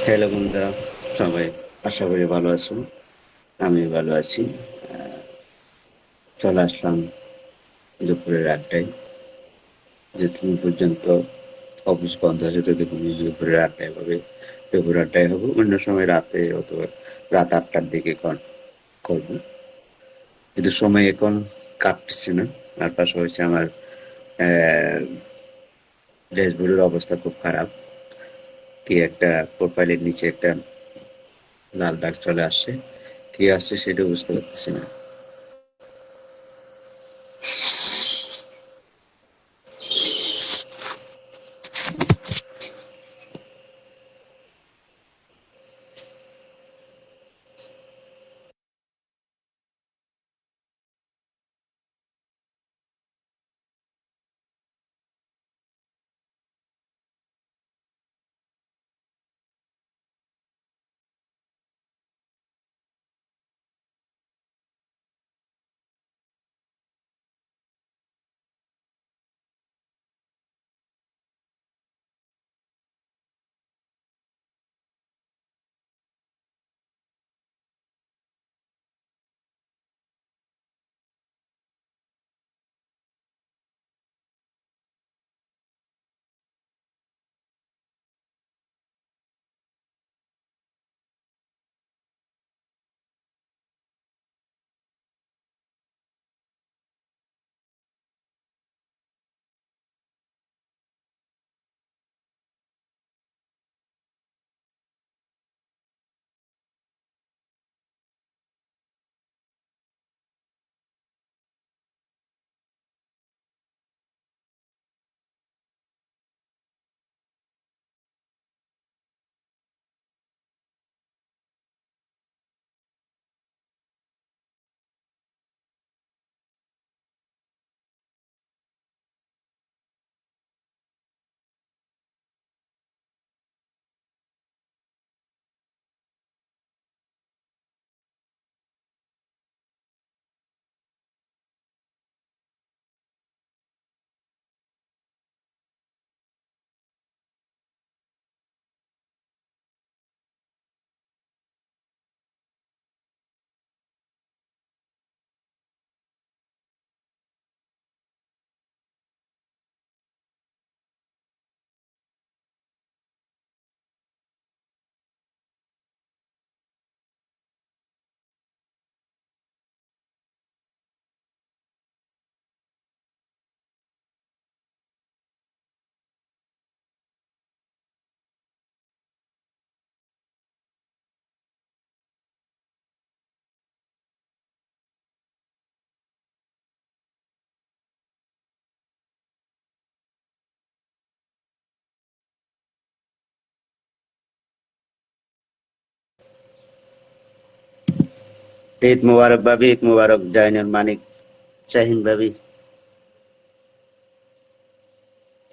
Hello বন্ধুরা, সবাই আশা করি ভালো আছো। আমি ভালো আছি। চলে আসলাম দুপুরের আড্ডায়। যতদিন পর্যন্ত অফিস বন্ধ আছে ততদিন দুপুরের আড্ডায় হবে। দুপুরের আড্ডায় হবে, অন্য সময় রাতে অথবা রাত 8টার দিকে করবো। কিন্তু সময় এখন কাটছে না। আর পাশাপাশি আমার ড্যাশবোর্ডের অবস্থা খুব খারাপ। কি একটা প্রোফাইলের নিচে একটা লাল দাগ চলে আসছে। কি আসছে সেটা বুঝতে পারতেছি না। ঈদ মোবারক ভাবি, ঈদ মোবারক। জাইনুল মানিক, শাহিন ভাবি,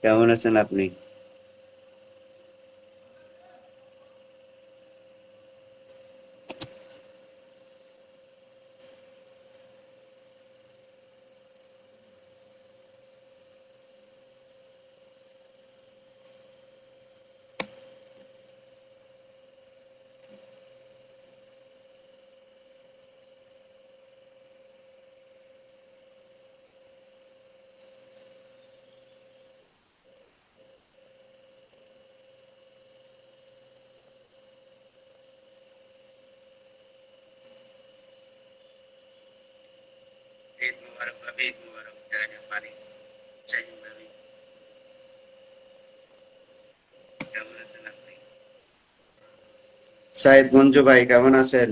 কেমন আছেন আপনি? ঈদ মোবারক ভাবি, ঈদ মোবারক। জাইনুল মানিক, শাহিন ভাবি, কেমন আছেন আপনি? সাইদ মঞ্জু ভাই, কেমন আছেন?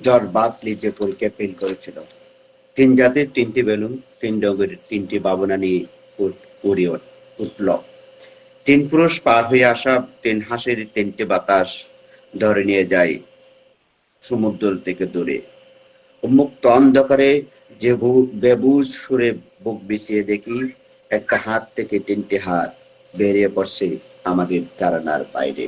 জর্জ বার্টলি যে পরীক্ষা ফেল করেছিল, ৩ জাতির ৩টি বেলুন ৩ রঙের ৩টি ভাবনা নিয়ে উড়ে উঠল। ৩ পুরুষ পার হয়ে আসা ৩ হাসির ৩টি বাতাস ধরে নিয়ে যায় সমুদ্র থেকে দূরে। উন্মুক্ত অন্ধকারে বেবুজ সুরে বুক বিছিয়ে দেখি একটা হাত থেকে ৩টি হাত বেরিয়ে পড়ছে আমাদের ধারণার বাইরে।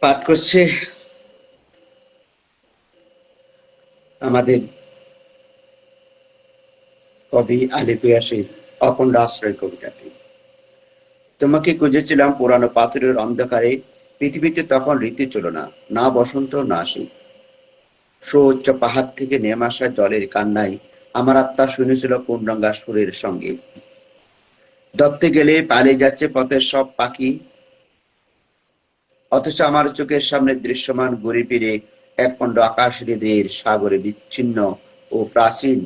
পাঠ করছে আমাদের কবি আলী পিয়াসীর অখণ্ড আশ্রয় কবিতাটি। তোমাকে খুঁজেছিলাম পুরানো পাথরের অন্ধকারে, পৃথিবীতে তখন ঋতু ছিল না, না বসন্ত না শীত। সুউচ্চ পাহাড় থেকে নেমে আসা জলের কান্নায় আমার আত্মা শুনেছিল পূর্ণাঙ্গা সুরের সঙ্গে। ধরতে গেলে পালিয়ে যাচ্ছে পথের সব পাখি, অথচ আমার চোখের সামনে দৃশ্যমান ঘুরে ফিরে একখণ্ড আকাশ হৃদয়ের সাগরে বিচ্ছিন্ন ও প্রাচীন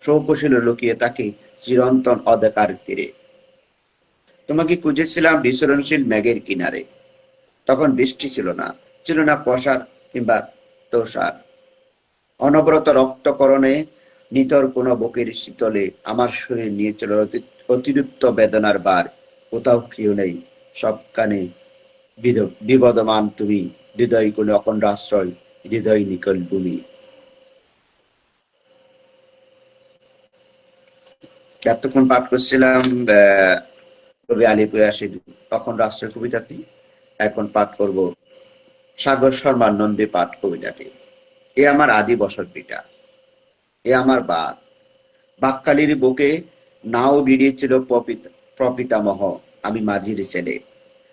সৌকশীল লুকিয়ে থাকে চিরন্তন অন্ধকার তীরে। তোমাকে খুঁজেছিলাম বিচরণশীল মেঘের কিনারে, তখন বৃষ্টি ছিল না, ছিল না কুয়াশা কিংবা তুষার। অনবরত রক্তকরণে নিতর কোন বুকের শীতলে আমার শরীর নিয়েছিল অতিরিক্ত বেদনার বার। কোথাও কেউ নেই, সবখানে বিবদমান তুমি, হৃদয় কোন অখণ্ড আশ্রয়, হৃদয় নিকল ভূমি। এতক্ষণ পাঠ করছিলাম কবি আলী পিয়াসীর অখণ্ড আশ্রয় কবিতাটি। এখন পাঠ করব সাগর শর্মার নন্দী পাঠ কবিতাটি। এ আমার আদি বসত ভিটা, এ আমার বাদ। বাক্কালির বুকে নাও ভিড়িয়েছিল প্রপিতামহ, আমি মাঝির ছেলে।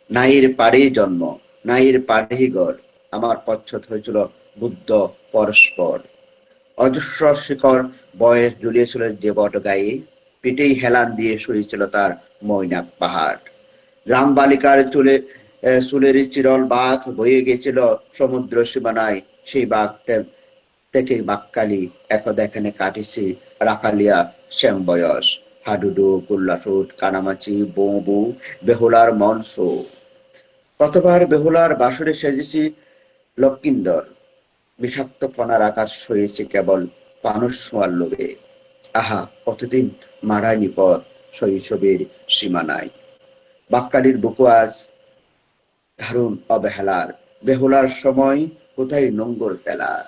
নাইয়ের পাড়ে জন্ম, নাইয়ের পাড়েই ঘর, আমার পশ্চাৎ হয়েছিল বুদ্ধ পরস্পর। অজস্র শিকর বয়স ঝুলিয়েছিল যে বট গায়ে, পিঠেই হেলান দিয়ে শুয়েছিল তার মৈনাক পাহাড়। গ্রাম বালিকার চুলের চিরল বাঘ বয়ে গেছিল সমুদ্র সীমানায়, সেই বাঘ থেকে বাক্কালি একদা এখানে কাটিছি রাখালিয়া শ্যাম বয়স। হাডুডু কুল্লাসুট কানামাছি বউ বউ বেহুলার মঞ্চ, কতবার বেহুলার বাসরে সেজেছি লক্ষিন্দর। বিষাক্ত ফনার আকাশ হয়েছে কেবল পানুষ ছোঁয়ার লোভে। আহা, কতদিন মারায়নি পথ শৈশবের সীমানায়। বাক্কালির বুকু আজ দারুণ অবহেলার, বেহুলার সময় কোথায় নোঙ্গর ফেলার।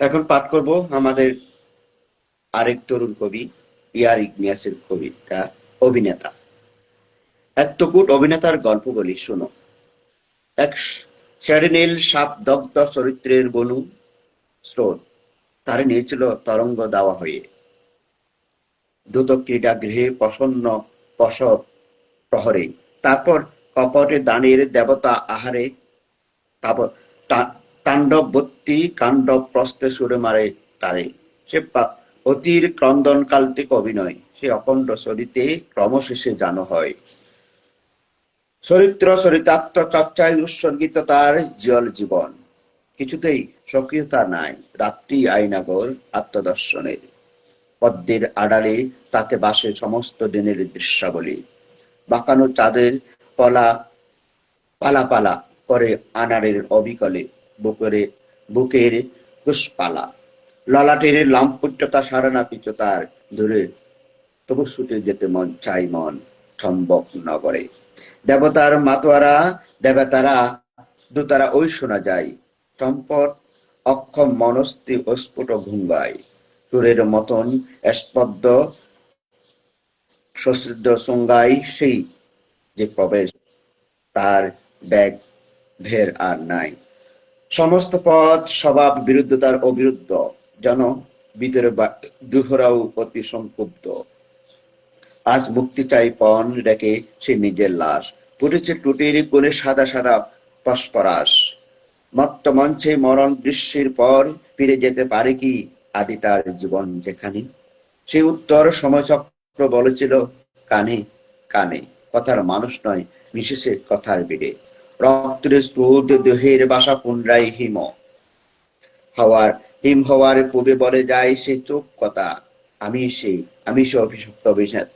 এখন পাঠ করব আমাদের আরেক তরুণ কবি ইয়ার ইগনিয়াসের কবিতা অভিনেতা। এক টুকুট অভিনেতার গল্প বলি, শোনো। এক শ্যাডিনীল সাপদগ্ধ চরিত্রের বনু স্রোত তারে নিয়েছিল তরঙ্গ দাওয়া হয়ে। দ্রুত ক্রীড়াগৃহে প্রসন্ন প্রসব প্রহরে, তারপর কপটে দানের দেবতা আহারে তাণ্ডববতী কাণ্ডব প্রস্তে সুরে মারে তারে। সে অতির ক্রন্দন কাল্তিক অভিনয়, সে অখণ্ড চরিতে ক্রমশেষে জানো হয়। চরিত্র চরিতার্থ চর্চায় উৎসর্গিত তার জিয়ল জীবন। কিছুতেই সক্রিয়তা নাই, রাত্রি আয়নাগর আত্মদর্শনের। পদ্মের আড়ালে তাতে বাসে সমস্ত দিনের দৃশ্যাবলী। বাঁকানো চাঁদের পলা পালা পালা করে আনারের অবিকলে, বুকের কুশপালা। ললাটের লাম্পুট্যতা সারনাপিত তার ধরে, তবু ছুটে যেতে মন চাই মন সম্ভব নগরে। দেবতার মাতোয়ারা দেবতারা দোতারা ওই শোনা যায়, চম্পট অক্ষম মনস্তি অস্ফুট ঘুঙ্গায়। সুরের মতন স্পর্দ সশ্রদ্ধ সঙ্গাই সেই যে প্রবেশ, তার ব্যাগ ভের আর নাই। সমস্ত পথ স্বভাব বিরুদ্ধতার অবিরুদ্ধ, যেন ভিতরে দুহরাও অতি সংক্ষুব্ধ। আজ মুক্তি চাই পণ রেখে সে নিজের লাশ, ফুটেছে টুটির কোণে সাদা সাদা পস্পরাস। মত্ত মঞ্চে মরণ দৃশ্যের পর ফিরে যেতে পারে কি আদি তার জীবন যেখানে? সে উত্তর সময়চক্র বলেছিল, কানে কানে কথার মানুষ নয়, মিশেছে কথার বেড়ে। রক্তের স্ফুট দেহের বাসা পুনরায় হিম হওয়ার পূর্বে বলে যায় সে চোখ কথা, আমি সে আমি সে অভিশপ্ত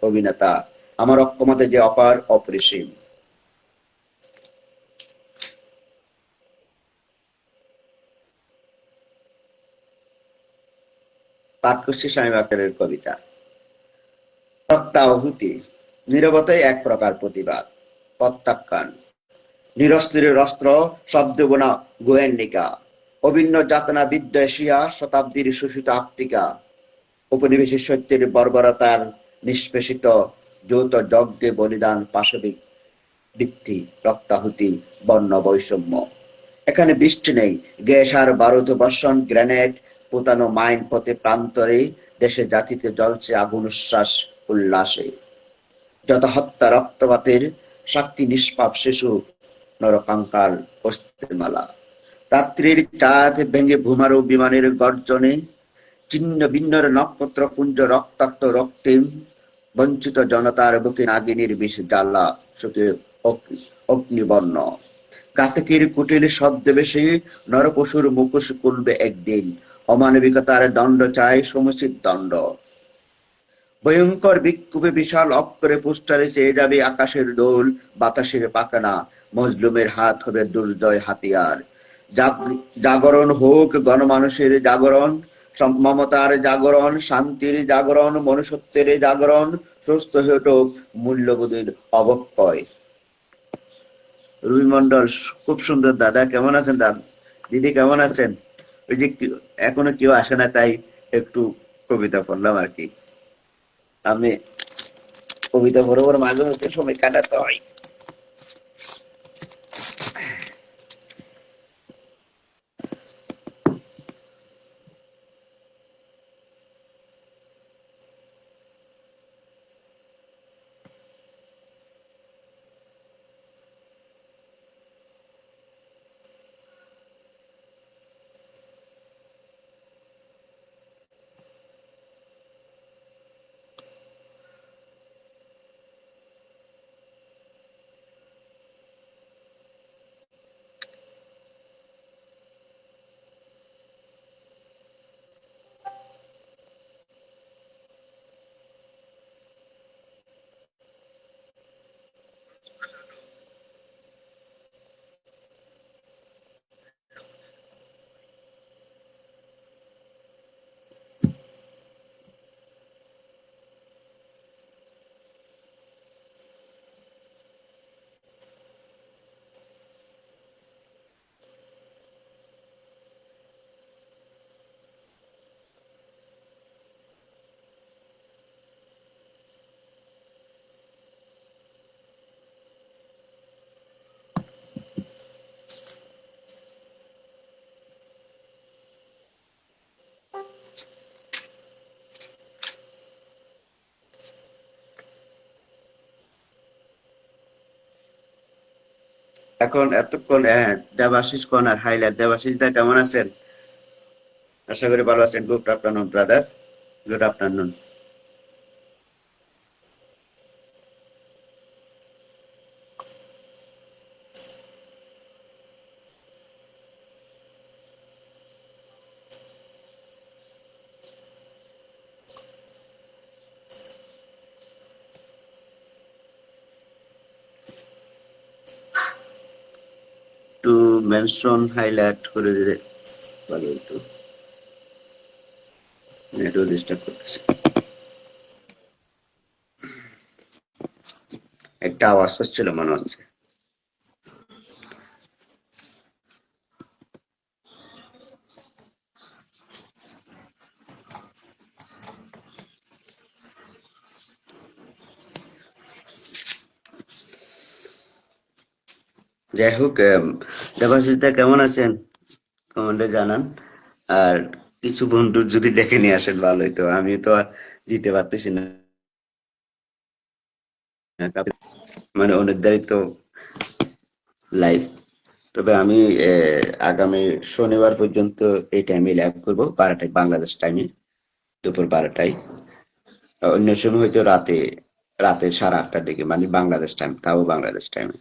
অভিনেতা, আমার অক্ষমতা যে অপার অপরিসীম। পাঠ করছি শামীম আখতারের কবিতা। রক্তাহুতি। নীরবতাই এক প্রকার প্রতিবাদ। প্রত্যাখ্যান। নিরস্ত্রের অস্ত্র শব্দ বোনা গোয়েন্ডিকা, অভিন্ন যাতনা বিদ্বেষিয়া শতাব্দীর শোষিত আফ্রিকা। উপনিবেশের সত্যের বর্বরতার নিষ্পেষিত যৌথ যজ্ঞে বলিদান পাশবিক বৃত্তি, রক্তাহুতি, বর্ণ বৈষম্য। এখানে বৃষ্টি নেই, গ্যাস আর বারুদ বর্ষণ, গ্রেনেড পোতানো মাইন পথে প্রান্তরে, দেশে জাতিতে জ্বলছে আগুন উচ্ছ্বাস উল্লাসে। যত হত্যা রক্তপাতের সাক্ষী নিষ্পাপ শিশু, নরকাঙ্কাল অস্থির মালা। রাত্রির চাঁদ ভেঙে ভূমারু বিমানের গর্জনে, ছিন্ন ভিন্নর নক্ষত্র পুঞ্জ রক্তাক্ত রক্তিম। বঞ্চিত জনতার বুকে নাগিনীর বিষ জ্বালা, শুধু অগ্নিবর্ণ। ঘাতকের কুটিল ছদ্মবেশে নরপশুর মুখোশ খুলবে একদিন, অমানবিকতার দণ্ড চায় সমুচিত দণ্ড। ভয়ঙ্কর বিক্ষোভে বিশাল অক্ষরে পোস্টারে চেয়ে যাবে আকাশের দোল, বাতাসের পাখানা, মজলুমের হাত হবে দুর্জয় হাতিয়ার। জাগরণ হোক গণমানুষের জাগরণ, মমতার জাগরণ, শান্তির জাগরণ, মনুষ্যত্বের জাগরণ, সুস্থ হয়ে ওঠুক মূল্যবোধের অবক্ষয়। রুবি মন্ডল, খুব সুন্দর। দাদা কেমন আছেন? দিদি কেমন আছেন? ওই যে এখনো কেউ আসে না, তাই একটু কবিতা পড়লাম আর কি। আমি কবিতা পড়ে পড়ে মাঝে মধ্যে সময় কাটাতে হয়। এখন এতক্ষণ দেবাশিস কর্নার হাইলাইট। দেবাশিস দা কেমন আছেন? আশা করি ভালো আছেন। Good afternoon brother, good afternoon. একটু মেনশন হাইলাইট করে দিলে ভালো হতো। নেটও ডিস্টার্ব করতেছে। একটা আওয়াজ হচ্ছিল মনে হচ্ছে। যাই হোক, দেবাশিস দা কেমন আছেন কমেন্টে জানান। আর কিছু বন্ধুর যদি ডেকে নিয়ে আসেন ভালো হইতো, আমি তো আর দিতে পারতেছি না, মানে অনির্ধারিত লাইভ। তবে আমি আগামী শনিবার পর্যন্ত এই টাইমে লাইভ করবো, 12টায় বাংলাদেশ টাইমে, দুপুর 12টায়। অন্য সময় হয়তো রাতে, রাতে 8:30টার দিকে, মানে বাংলাদেশ টাইম, তাও বাংলাদেশ টাইমে।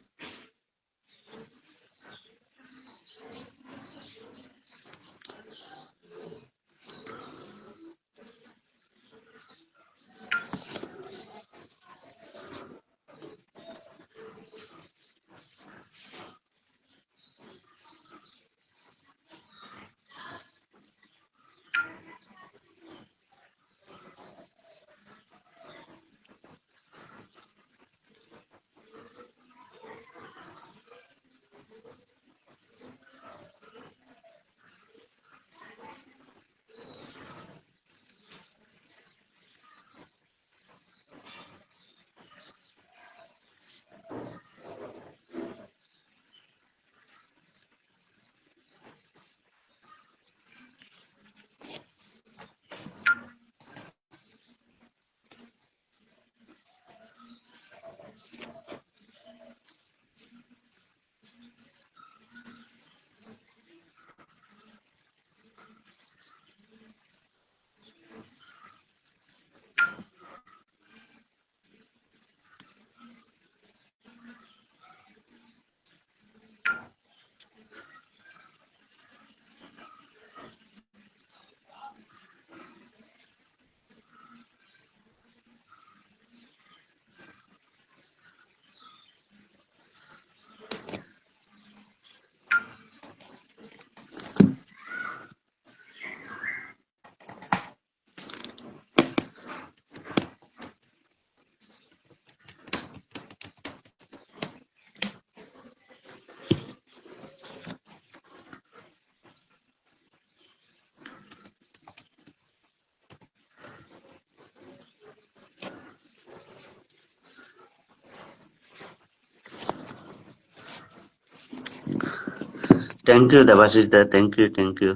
Thank you Debashish da, thank you, thank you.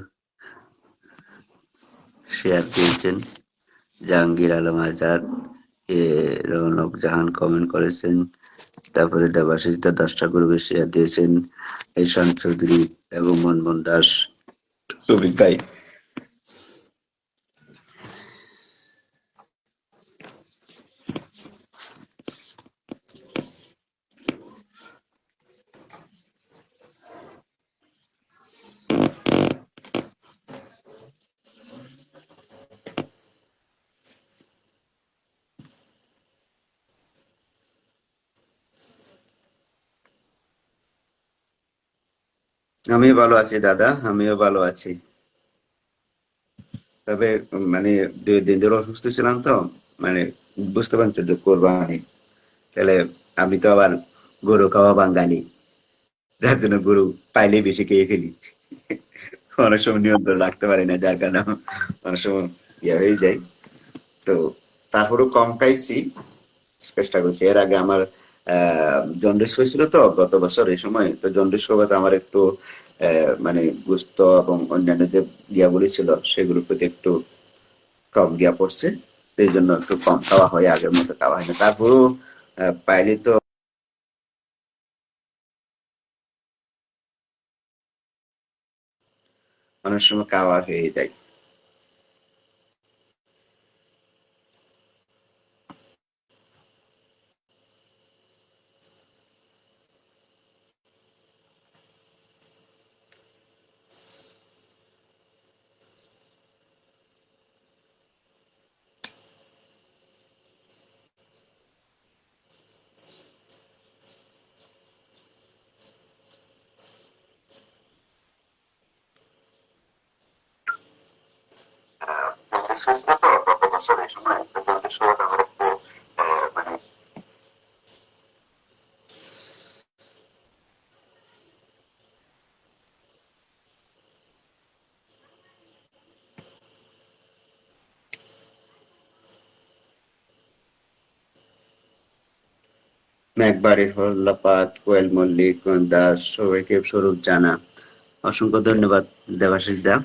Share দিয়েছেন জাহাঙ্গীর আলম আজাদ, রৌনক জাহান কমেন্ট করেছেন, তারপরে দেবাশিস দা 10টা গ্রুপে শেয়ার দিয়েছেন, ঈশান চৌধুরী এবং মনমোহন দাস, রবি ভাই। আমি ভালো আছি দাদা, আমিও ভালো আছি। তবে মানে 2 দিন ধরে অসুস্থ ছিলাম তো, মানে বুঝতে পারছো যে কোরবানি, তাহলে আমি তো আবার গরু খাওয়া বাঙালি, যার জন্য গরু পাইলেই বেশি খেয়ে ফেলি। অনেক সময় নিয়ন্ত্রণ রাখতে পারি না, যার কারণে অনেক সময় ইয়ে হয়ে যায়। তো তারপরেও কম খাইছি, চেষ্টা করছি। এর আগে আমার জন্ডিস হয়েছিল তো গত বছর এই সময়, তো জন্ডিস হওয়াতে আমার একটু মানে গুস্ত এবং অন্যান্য যে ইয়াগুলি ছিল সেগুলোর প্রতি একটু কম গিয়া পড়ছে। এই জন্য একটু কম খাওয়া হয়, আগের মতো খাওয়া হয় না। তারপরেও পাইলে তো অনেক সময় কাভার হয়ে যায়। মেঘবাড়ির হরলাপাত, কোয়েল মল্লিক, দাস সবাইকে স্বরূপ জানা, অসংখ্য ধন্যবাদ দেবাশিস দা।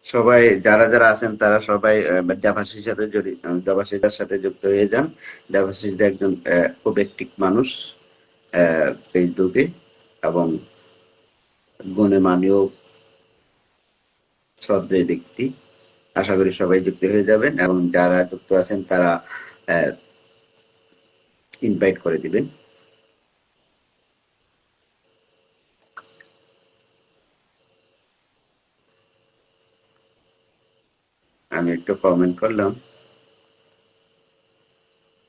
সবাই যারা যারা আছেন তারা সবাই দেবাশিসের সাথে দেবাশিসের সাথে যুক্ত হয়ে যান। দেবাশিস একজন খুব অ্যাক্টিভ মানুষ ফেসবুকে, এবং গুণে শ্রদ্ধেয় ব্যক্তি। আশা করি সবাই যুক্ত হয়ে যাবেন, এবং যারা যুক্ত আছেন তারা ইনভাইট করে দিবেন। আমি একটু কমেন্ট করলাম।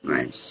নাইস।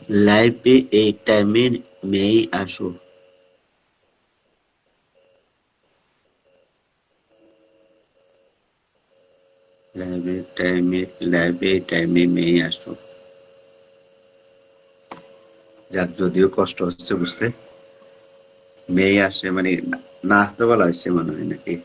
লাইভে এই টাইমে মেই আসো। লাইভে এই টাইমে মেই আসো। যাক, যদিও কষ্ট হচ্ছে বুঝতে। মেই আসে মানে না আসতে বলা হচ্ছে মনে হয় নাকি?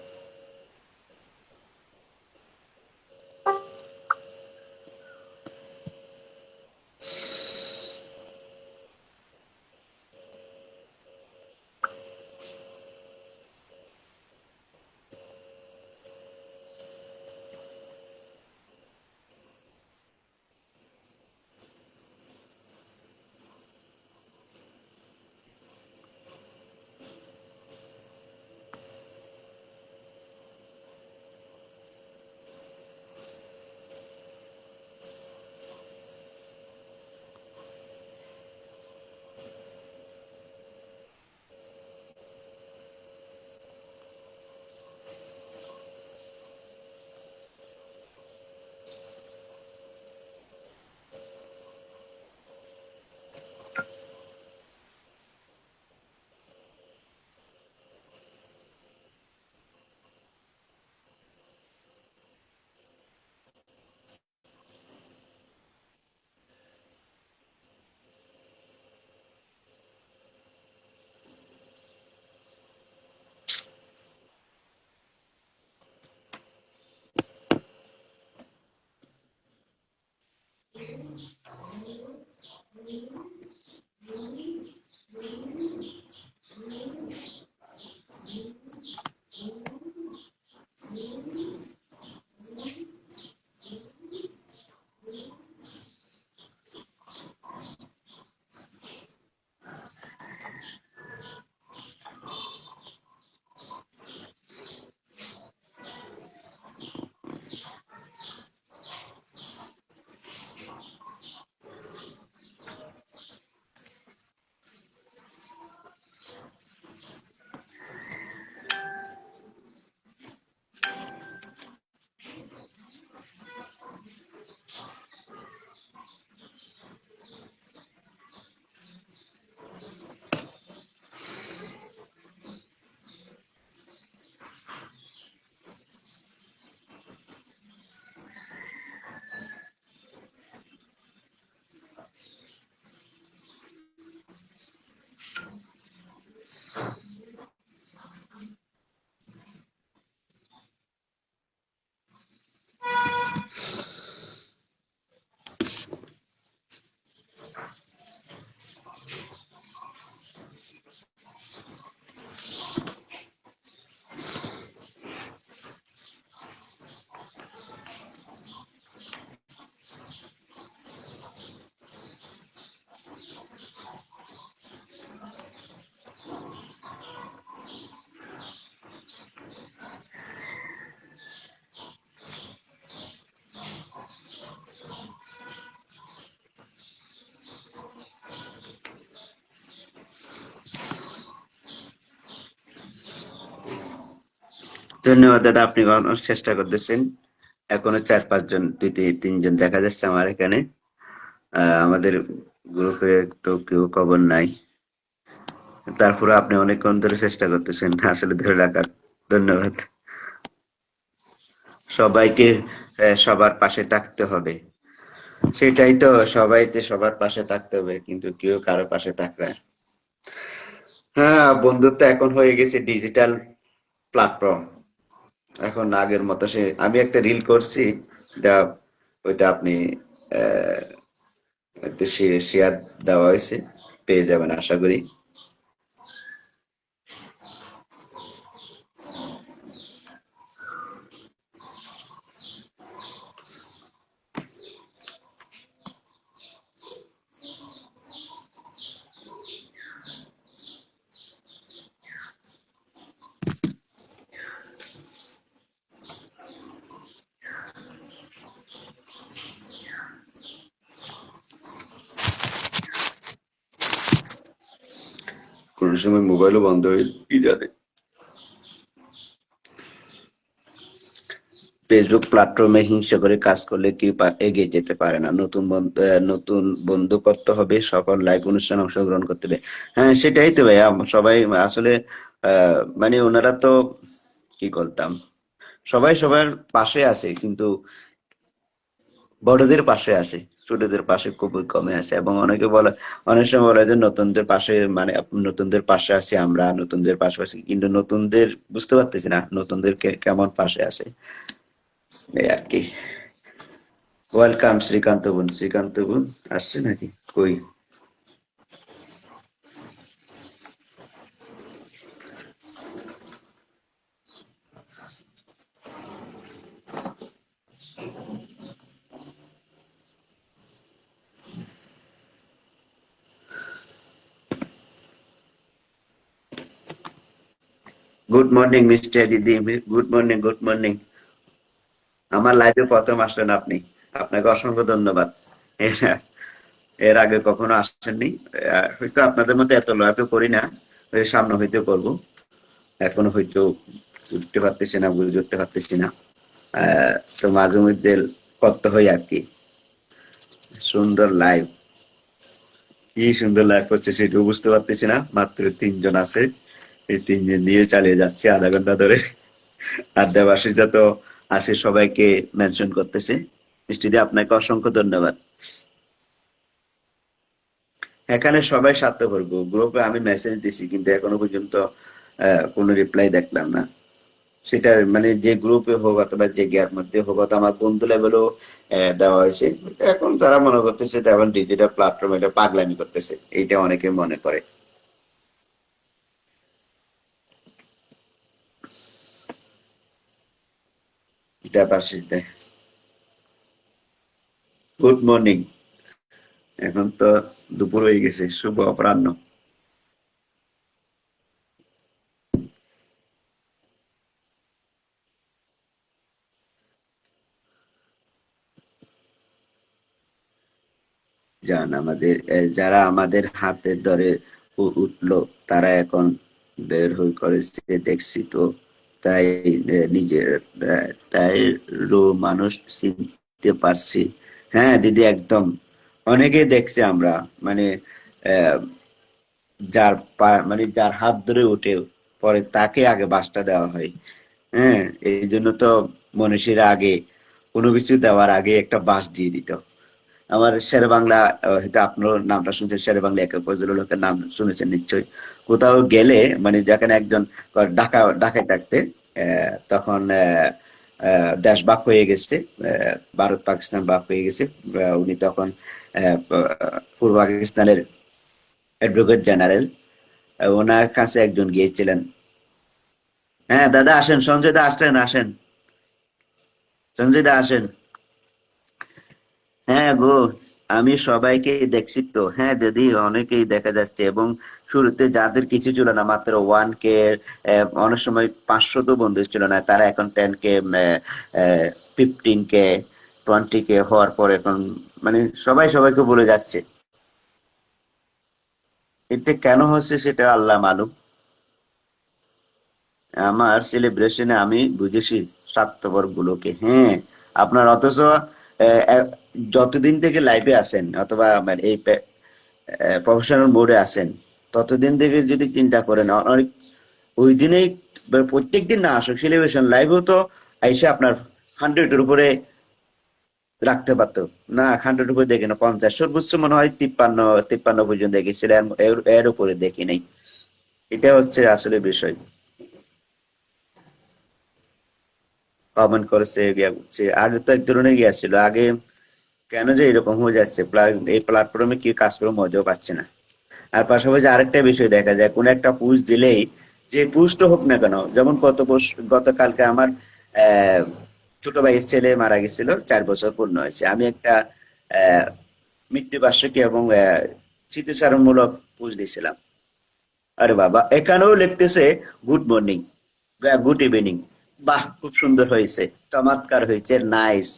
ধন্যবাদ দাদা, আপনি অনেক চেষ্টা করতেছেন। এখনো 4-5 জন, 2-3 জন দেখা যাচ্ছে আমার এখানে। আমাদের গ্রুপে তো কেউ খবর নাই। তারপরে আপনি অনেকক্ষণ ধরে চেষ্টা করতেছেন আসলে ধরে রাখার। ধন্যবাদ। সবাইকে সবার পাশে থাকতে হবে। সেটাই তো, সবাইতে সবার পাশে থাকতে হবে, কিন্তু কেউ কারো পাশে থাকবে না। হ্যাঁ, বন্ধুত্ব এখন হয়ে গেছে ডিজিটাল প্ল্যাটফর্ম। এখন আগের মতো আমি একটা রিল করছি, এটা ওইটা আপনি শেয়ার দেওয়া হয়েছে, পেয়ে যাবেন আশা করি। কোন সময় মোবাইলও বন্ধ হয়ে কি জানে। ফেসবুক প্ল্যাটফর্মে হিংসা করে কাজ করলে কি এগিয়ে যেতে পারে না। নতুন বন্ধু করতে হবে, সকল লাইভ অনুষ্ঠানে অংশগ্রহণ করতে হবে। হ্যাঁ, সেটাই তো ভাইয়া, সবাই আসলে মানে ওনারা তো কি করতাম, সবাই সবার পাশে আছে, কিন্তু বড়দের পাশে আছে, ছোটদের পাশে খুবই কমে আছে। এবং অনেকে বলে, অনেক সময় বলে যে নতুনদের পাশে, মানে নতুনদের পাশে আছি আমরা, নতুনদের পাশে আছি, কিন্তু নতুনদের বুঝতে পারতেছি না নতুনদের কেমন পাশে আছে, এই আর কি। ওয়েলকাম শ্রীকান্ত বোন। শ্রীকান্ত বোন আসছে নাকি? কই? গুড মর্নিং মিস্টার দিদি, গুড মর্নিং, গুড মর্নিং। আমার লাইফে প্রথম আসলেন আপনি, আপনাকে অসংখ্য ধন্যবাদ। এর আগে কখনো আসেননি। হয়তো আপনাদের মতো এত লাইফে করি না, ওই সামনে হয়তো করবো, এখনো হয়তো উঠতে পারতেছি না, বুঝে উঠতে পারতেছি না। তো মাঝে মধ্যে করতে হয় আর কি। সুন্দর লাইভ, কি সুন্দর লাইভ করছে সেটাও বুঝতে পারতেছি না। মাত্র 3 জন আছে, এই 3 জন নিয়ে চালিয়ে যাচ্ছে আধা ঘন্টা ধরে। আর দেবাশিসদা তো আসে সবাইকে মেনশন করতেছে। মিষ্টিদি, আপনাকে অসংখ্য ধন্যবাদ। এখানে সবাই স্বার্থপর, গ্রুপে আমি মেসেজ দিছি কিন্তু এখনো পর্যন্ত কোনো রিপ্লাই দেখলাম না। সেটা মানে যে গ্রুপে হোক অথবা যে গিয়ার মধ্যে হোক, অথবা আমার বন্ধু লেভেলও দেওয়া হয়েছে। এখন তারা মনে করতেছে এখন ডিজিটাল প্ল্যাটফর্ম এটা পাগলামি করতেছে, এইটা অনেকে মনে করে। দেবাশিস দে, গুড মর্নিং। এখন তো দুপুর হয়ে গেছে, শুভ অপরাহ্ন। যান আমাদের যারা আমাদের হাতে ধরে উঠলো, তারা এখন বের হয়ে করেছে দেখছি তো। তাই নিজের তাই মানুষ চিনতে পারছি। হ্যাঁ দিদি, একদম। অনেকে দেখছে আমরা, মানে আহ, যার মানে যার হাত ধরে উঠে পরে তাকে আগে বাসটা দেওয়া হয়। হ্যাঁ, এই জন্য তো মনীষীরা আগে কোনো কিছু দেওয়ার আগে একটা বাস দিয়ে দিত। আমার শেরে বাংলা, হয়তো আপনার নামটা শুনছেন, শেরে বাংলা এক ভদ্রলোকের নাম শুনেছেন নিশ্চয়ই। কোথাও গেলে মানে যেখানে একজন ডাকায় ডাকতে, তখন দেশ ভাগ হয়ে গেছে, ভারত পাকিস্তান ভাগ হয়ে গেছে। উনি তখন পূর্ব পাকিস্তানের অ্যাডভোকেট জেনারেল, ওনার কাছে একজন গিয়েছিলেন। হ্যাঁ দাদা আসেন, সঞ্জয় দা আসলেন, আসেন সঞ্জয় দা আসেন। হ্যাঁ গো, আমি সবাইকে দেখছি তো। হ্যাঁ দিদি, অনেকেই দেখা যাচ্ছে। এবং শুরুতে যাদের কিছু ছিল না, মাত্র 1K, অনেক সময় 500 তো বন্ধু ছিল না, তারা এখন 10K, 15K, 20K হওয়ার পর এখন মানে সবাই সবাইকে বলে যাচ্ছে। এটা কেন হচ্ছে সেটা আল্লাহ মালুম। আমার সেলিব্রেশনে আমি বুঝেছি স্বার্থপর গুলোকে। হ্যাঁ, আপনার অথচ আহ, আহ, যতদিন থেকে লাইভে আসেন অথবা মানে এই প্রফেশনাল মোডে আসেন, ততদিন থেকে যদি চিন্তা করেন, অনেক ওই দিনেই প্রত্যেক দিন না আসুক সেলিব্রেশন লাইভেও তো আইসে আপনার 100-এর উপরে রাখতে পারতো। না, 100-এর উপরে দেখি না, 50, সর্বোচ্চ মনে হয় 53 পর্যন্ত দেখেছিল, এর উপরে দেখি নাই। এটা হচ্ছে আসলে বিষয়। কমেন্ট করেছে, ইয়া করছে। আগে তো এক ধরনের ইয়া ছিল আগে, কেন যে এরকম হয়ে যাচ্ছে, এই প্ল্যাটফর্মে কি কাজ করে মজাও পাচ্ছে না। আর পাশাপাশি আরেকটা বিষয় দেখা যায়, কোন একটা পোস্ট দিলেই, যে পোস্ট হোক না কেন, যেমন গতকালকে আমার আহ, ছোট ভাইয়ের ছেলে মারা গেছিল, 4 বছর পূর্ণ হয়েছে। আমি একটা আহ, মৃত্যুবার্ষিকী এবং স্মৃতিচারণমূলক পোস্ট দিয়েছিলাম। আরে বাবা, এখানেও লিখতেছে গুড মর্নিং, গুড ইভিনিং। বাহ, খুব সুন্দর হয়েছে, চমৎকার হয়েছে, নাইস।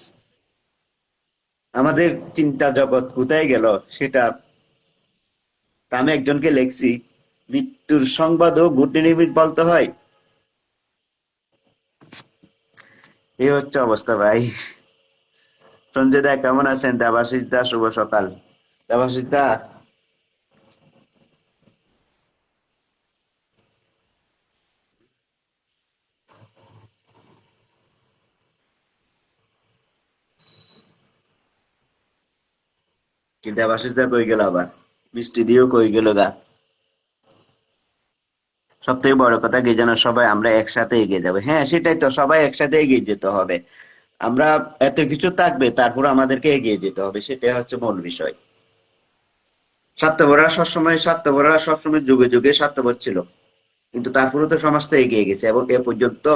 আমাদের চিন্তা জগৎ কোথায় গেল সেটা। তা আমি একজনকে লেখছি, মৃত্যুর সংবাদও গুড নিউজ বলতে হয়। এই হচ্ছে অবস্থা ভাই। সঞ্জয় দা কেমন আছেন? দেবাশিস দা শুভ সকাল। দেবাশিস দা, কি দেবাশিস দা কই গেল আবার? বৃষ্টি দিয়েও কই গেল গা? সব থেকে বড় কথা কি যেন, সবাই আমরা একসাথে এগিয়ে যাবে। হ্যাঁ সেটাই তো, সবাই একসাথে এগিয়ে যেতে হবে। আমরা এত কিছু থাকবে, তারপর আমাদেরকে এগিয়ে যেতে হবে, সেটাই হচ্ছে মূল বিষয়। স্বার্থপররা সবসময় যুগে যুগে স্বার্থপর ছিল, কিন্তু তারপরে তো সমাজটা এগিয়ে গেছে এবং এ পর্যন্ত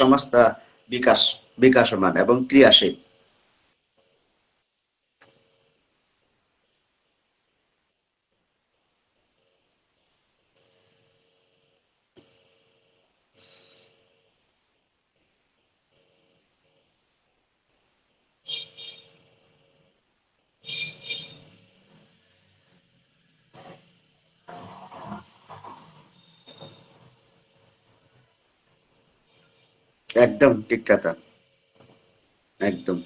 সমাজটা বিকাশ বিকাশমান এবং ক্রিয়াশীল। একদম ঠিক কথা। একদম।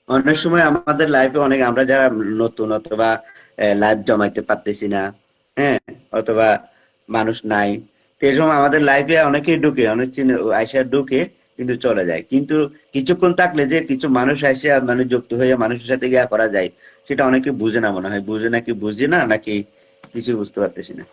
অনেক সময় আমাদের লাইফে অনেক, আমরা যারা নতুন অথবা লাইফ জমাইতে পারতেছি না, হ্যাঁ, অথবা মানুষ নাই, সেই সময় আমাদের লাইফে অনেকেই ঢুকে, অনেক চিনে আইসা ঢুকে, কিন্তু চলে যায়। কিন্তু কিছুক্ষণ থাকলে যে কিছু মানুষ আইসা মানে যুক্ত হয়ে মানুষের সাথে গিয়া করা যায়, সেটা অনেকে বুঝে না, মনে হয় বুঝে নাকি বুঝে না, নাকি কিছু বুঝতে পারতেছি না।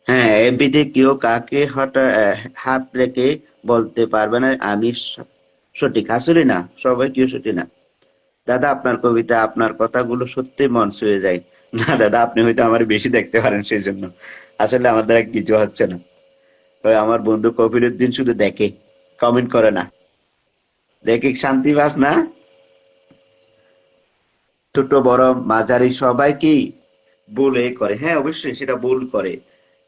হ্যাঁ, এমপিতে কেউ কাকে হাত রেখে বলতে পারবে না আমি সঠিক, আসলে না, সবাই কেউ সঠিক না। দাদা আপনার কবিতা, আপনার কথাগুলো সত্যি মন ছুঁয়ে যায়। না দাদা, আপনি হয়তো আমার বেশি দেখতে পারেন সেই জন্য। আসলে আমার দ্বারা কিছু হচ্ছে না। ওই আমার বন্ধু কপিল উদ্দিন শুধু দেখে, কমেন্ট করে না। দেখে শান্তি পাস না? ছোট বড় মাঝারি সবাই কি ভুলে করে? হ্যাঁ অবশ্যই সেটা ভুল করে।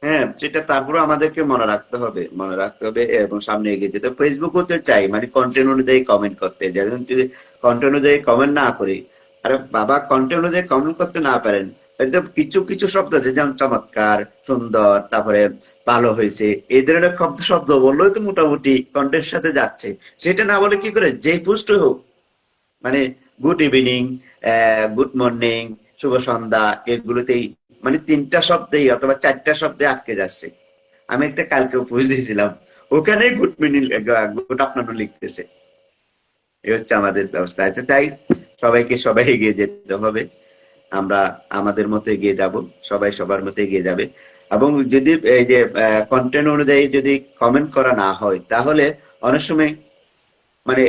হ্যাঁ সেটা তারপরে আমাদেরকে মনে রাখতে হবে, মনে রাখতে হবে এবং সামনে এগিয়ে যেতে। ফেসবুক হতে চাই মানে কন্টেন্ট অনুযায়ী কমেন্ট করতে, যেমন যদি কন্টেন্ট অনুযায়ী কমেন্ট না করি, আরে বাবা কন্টেন্ট অনুযায়ী কমেন্ট করতে না পারেন, একদম কিছু কিছু শব্দ আছে যেমন চমৎকার, সুন্দর, তারপরে ভালো হয়েছে, এই ধরনের শব্দ শব্দ বললেও তো মোটামুটি কন্টেন্টের সাথে যাচ্ছে। সেটা না বলে কি করে, যে পোস্ট হোক, মানে গুড ইভিনিং, গুড মর্নিং, শুভ সন্ধ্যা, এগুলোতেই মানে তিনটা শব্দেই অথবা চারটা শব্দে আটকে যাচ্ছে। আমি একটা কালকে পোস্ট দিয়েছিলাম, ওখানে গুড মিনিং, গুড আফটারনুন লিখতেছে। এই হচ্ছে আমাদের ব্যবস্থা। আচ্ছা তাই সবাই এগিয়ে যেতে হবে। আমরা আমাদের মতো এগিয়ে যাব, সবাই সবার মতো এগিয়ে যাবে। এবং যদি এই যে কন্টেন্ট অনুযায়ী যদি কমেন্ট করা না হয়, তাহলে অনেক সময় মানে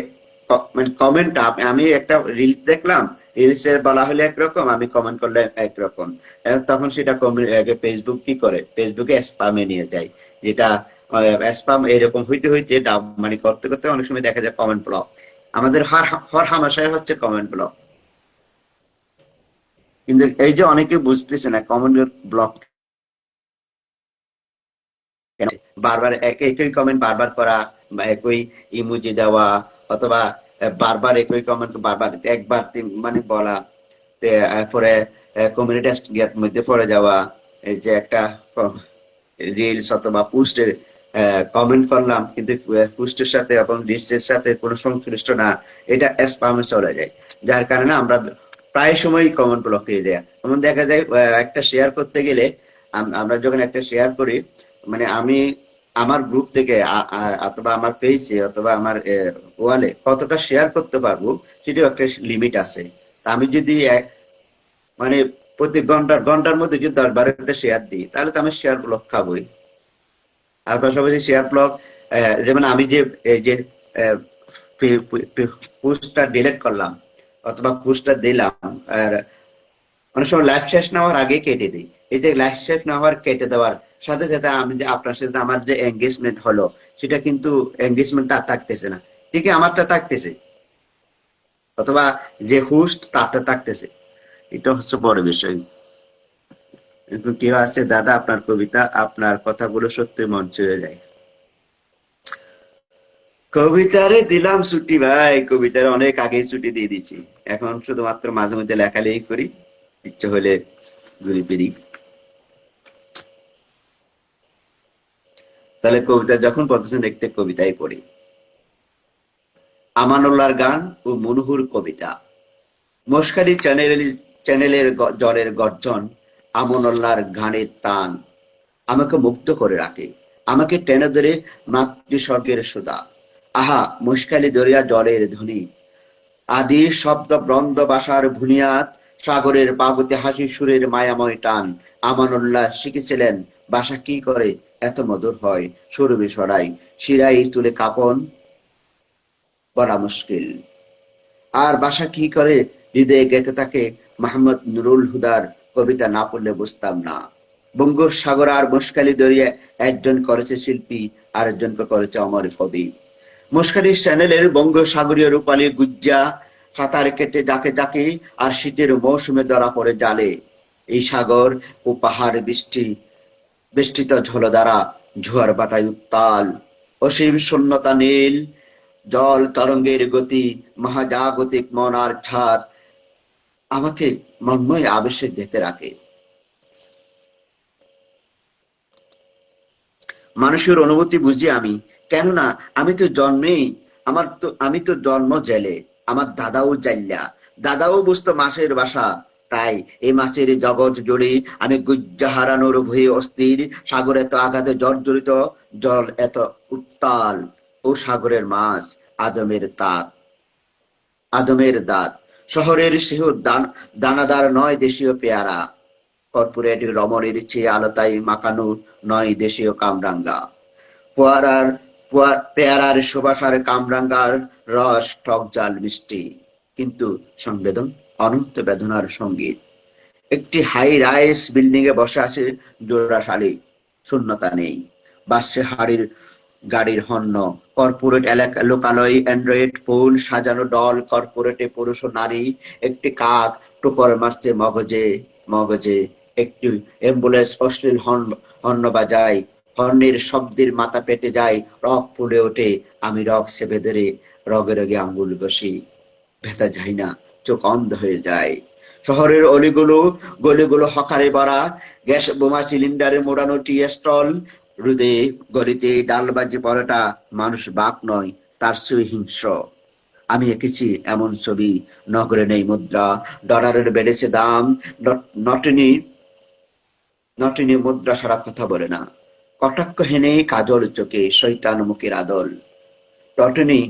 মানে কমেন্ট, আমি একটা রিলস দেখলাম, রিলস এর বলা হলে একরকম, আমি কমেন্ট করলে একরকম। তখন সেটা ফেসবুক কি করে, ফেসবুকে স্প্যামে নিয়ে যায়, যেটা স্প্যাম এরকম হইতে হইতে মানে করতে করতে অনেক সময় দেখা যায় কমেন্ট ব্লক। আমাদের হর হর হামেশাই হচ্ছে কমেন্ট ব্লক। কিন্তু এই যে অনেকে বুঝতেছে না কমেন্ট ব্লক কেন, বারবার একই কমেন্ট বারবার করা, বা একই ইমোজি দেওয়া, অথবা বারবার একই কমেন্ট বারবার একবার মানে বলা, এরপরে কমিউনিটি মধ্যে পড়ে যাওয়া। এই যে একটা রিলস অথবা পোস্টের কমেন্ট করলাম, কিন্তু পোস্টের সাথে এবং রিলসের সাথে কোনো সংশ্লিষ্ট না, এটা স্প্যামে চলে যায়। যার কারণে আমরা প্রায় সময় কমেন্ট ব্লক হয়ে যায়। এমন দেখা যায় একটা শেয়ার করতে গেলে, আমরা যখন একটা শেয়ার করি, মানে আমি আমার গ্রুপ থেকে অথবা আমার পেজে অথবা আমার ওয়ালে কতটা শেয়ার করতে পারবো, সেটাও একটা লিমিট আছে। তা আমি যদি মানে প্রতি ঘন্টার মধ্যে যদি 10-12টা শেয়ার দিই, তাহলে তো আমি শেয়ার ব্লক খাবোই। আর পাশাপাশি শেয়ার ব্লক, যেমন আমি যে এই যে পোস্টটা ডিলিট করলাম অথবা পোস্টটা দিলাম, আর অনেক সময় লাইভ শেষ না হওয়ার আগে কেটে দিই। এই যে লাইভ শেষ না হওয়ার কেটে দেওয়ার সাথে সাথে আমি যে আপনার সাথে আমার যে এঙ্গেজমেন্ট হলো, সেটা কিন্তু এঙ্গেজমেন্টটা থাকতেছে না, ঠিকই আমারটা থাকতেছে। অথবা যে হোস্ট তাতে থাকতেছে, এটা হচ্ছে বড় বিষয়। কিন্তু কেউ আছে দাদা আপনার কবিতা, আপনার কথাগুলো সত্যি মন ছুঁয়ে যায়। কবিতারে দিলাম ছুটি ভাই, কবিতার অনেক আগেই ছুটি দিয়ে দিচ্ছি। এখন শুধুমাত্র মাঝে মধ্যে লেখালেখি করি, ইচ্ছে হলে ঘুরি ফিরি। তাহলে কবিতা যখন পড়তেছেন দেখতে কবিতাই পড়ি। আমানুল্লাহর গান ও মনহুর কবিতা। মশকারি চ্যানেলের জ্বরের গর্জন, আমানুল্লাহর গানের টান আমাকে মুক্ত করে রাখে, আমাকে টেনে ধরে মাতৃস্বর্গের সুধা। আহা মুশকালি দরিয়া জলের ধ্বনি, আদি শব্দ ব্রন্দ বাসার বুনিয়াদ, সাগরের পাগতে হাসি সুরের মায়াময় টান। আমানুল্লাহ শিখেছিলেন বাসা কি করে এত মধুর হয়, সুরভি সরাই শিরাই তুলে কাপন বলা মুশকিল। আর বাসা কি করে হৃদয়ে গেঁথে থাকে মোহাম্মদ নুরুল হুদার কবিতা না পড়লে বুঝতাম না। বঙ্গোপসাগর আর মুশকালি দরিয়া একজন করেছে শিল্পী, আর একজনকে করেছে অমর কবি। মুশকালি চ্যানেলের বঙ্গোপসাগরীয় রূপালী গুজ্জা সাঁতার কেটে যাকে যাকে আর শীতের মৌসুমে ধরা পড়ে জালে। এই সাগর ও পাহাড় বৃষ্টি বেষ্টিত ঝলধারা, ঝুয়ার বাটায় উত্তাল, অসীম শূন্যতা নীল জল তরঙ্গের গতি, মহাজাগতিক মনার ছাদ আমাকে মন্ময় আবেশে যেতে রাখে। মানুষের অনুভূতি বুঝি আমি, কেননা আমি তো জন্মেই আমি তো জন্ম জেলে, আমার দাদাও জাইল্লা, দাদাও বুঝতো মাছের বাসা। তাই এই মাছের জগৎ জুড়ে আমি গুজ্জা হারানোর ভয়ে অস্থির, সাগর এত আঘাতে জর্জরিত, জল এত উত্তাল, ও সাগরের মাছ আদমের দাঁত, শহরের সেহ দানাদার নয় দেশীয় পেয়ারা, কর্পোরেট রমণীর চেয়ে আলতায় মাখানো নয় দেশীয় কামরাঙ্গা। পেয়ারার পেয়ারার সুবাসার কামরাঙ্গার রস টক জাল মিষ্টি, কিন্তু সংবেদন অনন্ত বেদনার সঙ্গীত। একটি হাই রাইস বিল্ডিং এ বসে আছে জোড়া শালিক, শূন্যতা নেই, বাসে হাড়ির গাড়ির হর্ন, কর্পোরেট এলাকা লোকালয় অ্যান্ড্রয়েড ফুল সাজানো দল, কর্পোরেটে পুরুষ ও নারী, একটি কাক টুকর মারছে মগজে মগজে, একটি অ্যাম্বুলেন্স অশ্লীল হর্ন বাজায়, হর্নের শব্দের মাথা পেটে যায়, রক ফুলে ওঠে, আমি রক চেপে ধরে রগে রগে আঙ্গুল বসি, ভেতা যায় না, চোখ অন্ধ হয়ে যায়। শহরের গলিগুলো হকারে ভরা, গ্যাস বোমা সিলিন্ডারে মোড়ানো টি স্টল, রোদে গলিতে ডালবাজি পরোটা, মানুষ বাক নয় তার চেয়ে হিংস্র। আমি এঁকেছি এমন ছবি, নগরে নেই মুদ্রা, ডলারের বেড়েছে দাম, নটিনী নটিনী মুদ্রা সারা কথা বলে না, কটাক্ষ হেনে কাজল চোখে শৈতান মুখের আদল। নটিনী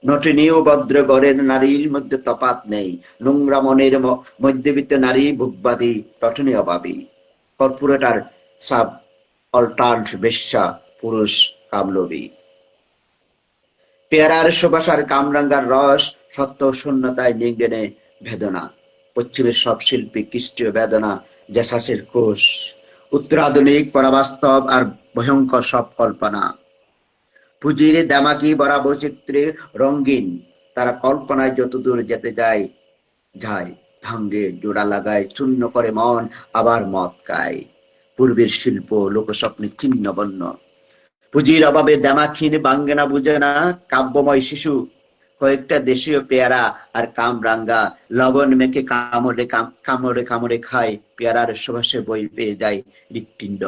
নটিনী ও ভদ্র গড়ের নারীর মধ্যে তফাৎ নেই, নোংরা মনের মধ্যবিত্ত নারী ভোগবাদী, নটিনী অভাবী, কর্পোরেটার সাব অল্টার্ন বেশ্যা, পুরুষ কামলোভী। পেয়ারার সুবাসার কামরাঙ্গার রস, সত্য শূন্যতায় নিংড়ে বেদনা। পশ্চিমের সব শিল্পী খ্রিস্টীয় বেদনা জেসাসের কোষ, উত্তরাধুনিক পরাবাস্তব আর ভয়ঙ্কর সব কল্পনা। পুঁজির দামাকি ভরা বৈচিত্র্যে রঙিন, তারা কল্পনায় যতদূর যেতে যায় ভাঙ্গে জোড়া লাগায়, চূর্ণ করে মন, আবার মদ খায়। পূর্বের শিল্প লোকস্বপ্নে ছিন্ন বন্য, পুঁজির অভাবে দামাক্ষীণ বাঙ্গে না বুঝে না কাব্যময় শিশু। কয়েকটা দেশীয় পেয়ারা আর কামরাঙ্গা লবণ মেখে কামড়ে কামড়ে খায়, পেয়ারার সুবাসে বই পেয়ে যায় হৃৎপিণ্ড,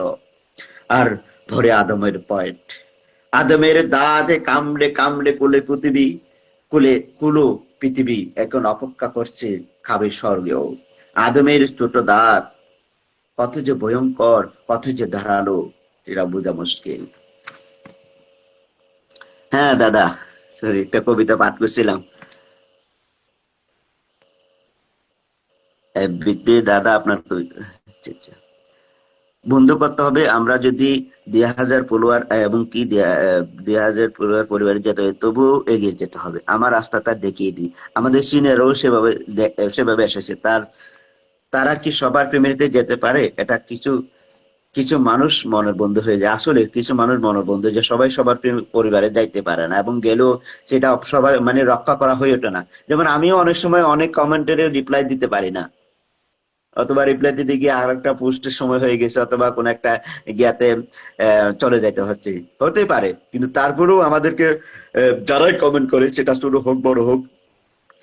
আর ভরে আদমের পয়েট। আদমের দাঁতে কামড়ে কামড়ে কুলো পৃথিবী এখন অপেক্ষা করছে, খাবে স্বর্গেও। আদমের ছোট দাঁত কত যে ভয়ঙ্কর, কত যে ধারালো, এটা বোঝা মুশকিল। হ্যাঁ দাদা, সরি, একটা কবিতা পাঠ করছিলাম এফবিতে। দাদা আপনার কবিতা, আচ্ছা আচ্ছা। বন্ধু করতে হবে, আমরা যদি 2000 ফলোয়ার এবং কি 2000 ফলোয়ার পরিবারে যেতে হবে, তবুও এগিয়ে যেতে হবে। আমার রাস্তাটা দেখিয়ে দিই। আমাদের সিনিয়রও সেভাবে এসেছে, তারা কি সবার প্রেমেতে যেতে পারে? এটা কিছু কিছু মানুষ মনের বন্ধু হয়ে যায়, আসলে কিছু মানুষ মনের বন্ধু যে সবাই সবার পরিবারে যাইতে পারে না, এবং গেলেও সেটা সবাই মানে রক্ষা করা হয়ে ওঠে না। যেমন আমিও অনেক সময় অনেক কমেন্টের রিপ্লাই দিতে পারি না, অথবা রিপ্লাই দিতে গিয়ে আর একটা পোস্টের সময় হয়ে গেছে, অথবা কোন একটা গিয়াতে চলে যাইতে হচ্ছে, হতে পারে। কিন্তু তারপরেও আমাদেরকে যারাই কমেন্ট করে, সেটা ছোট হোক বড় হোক,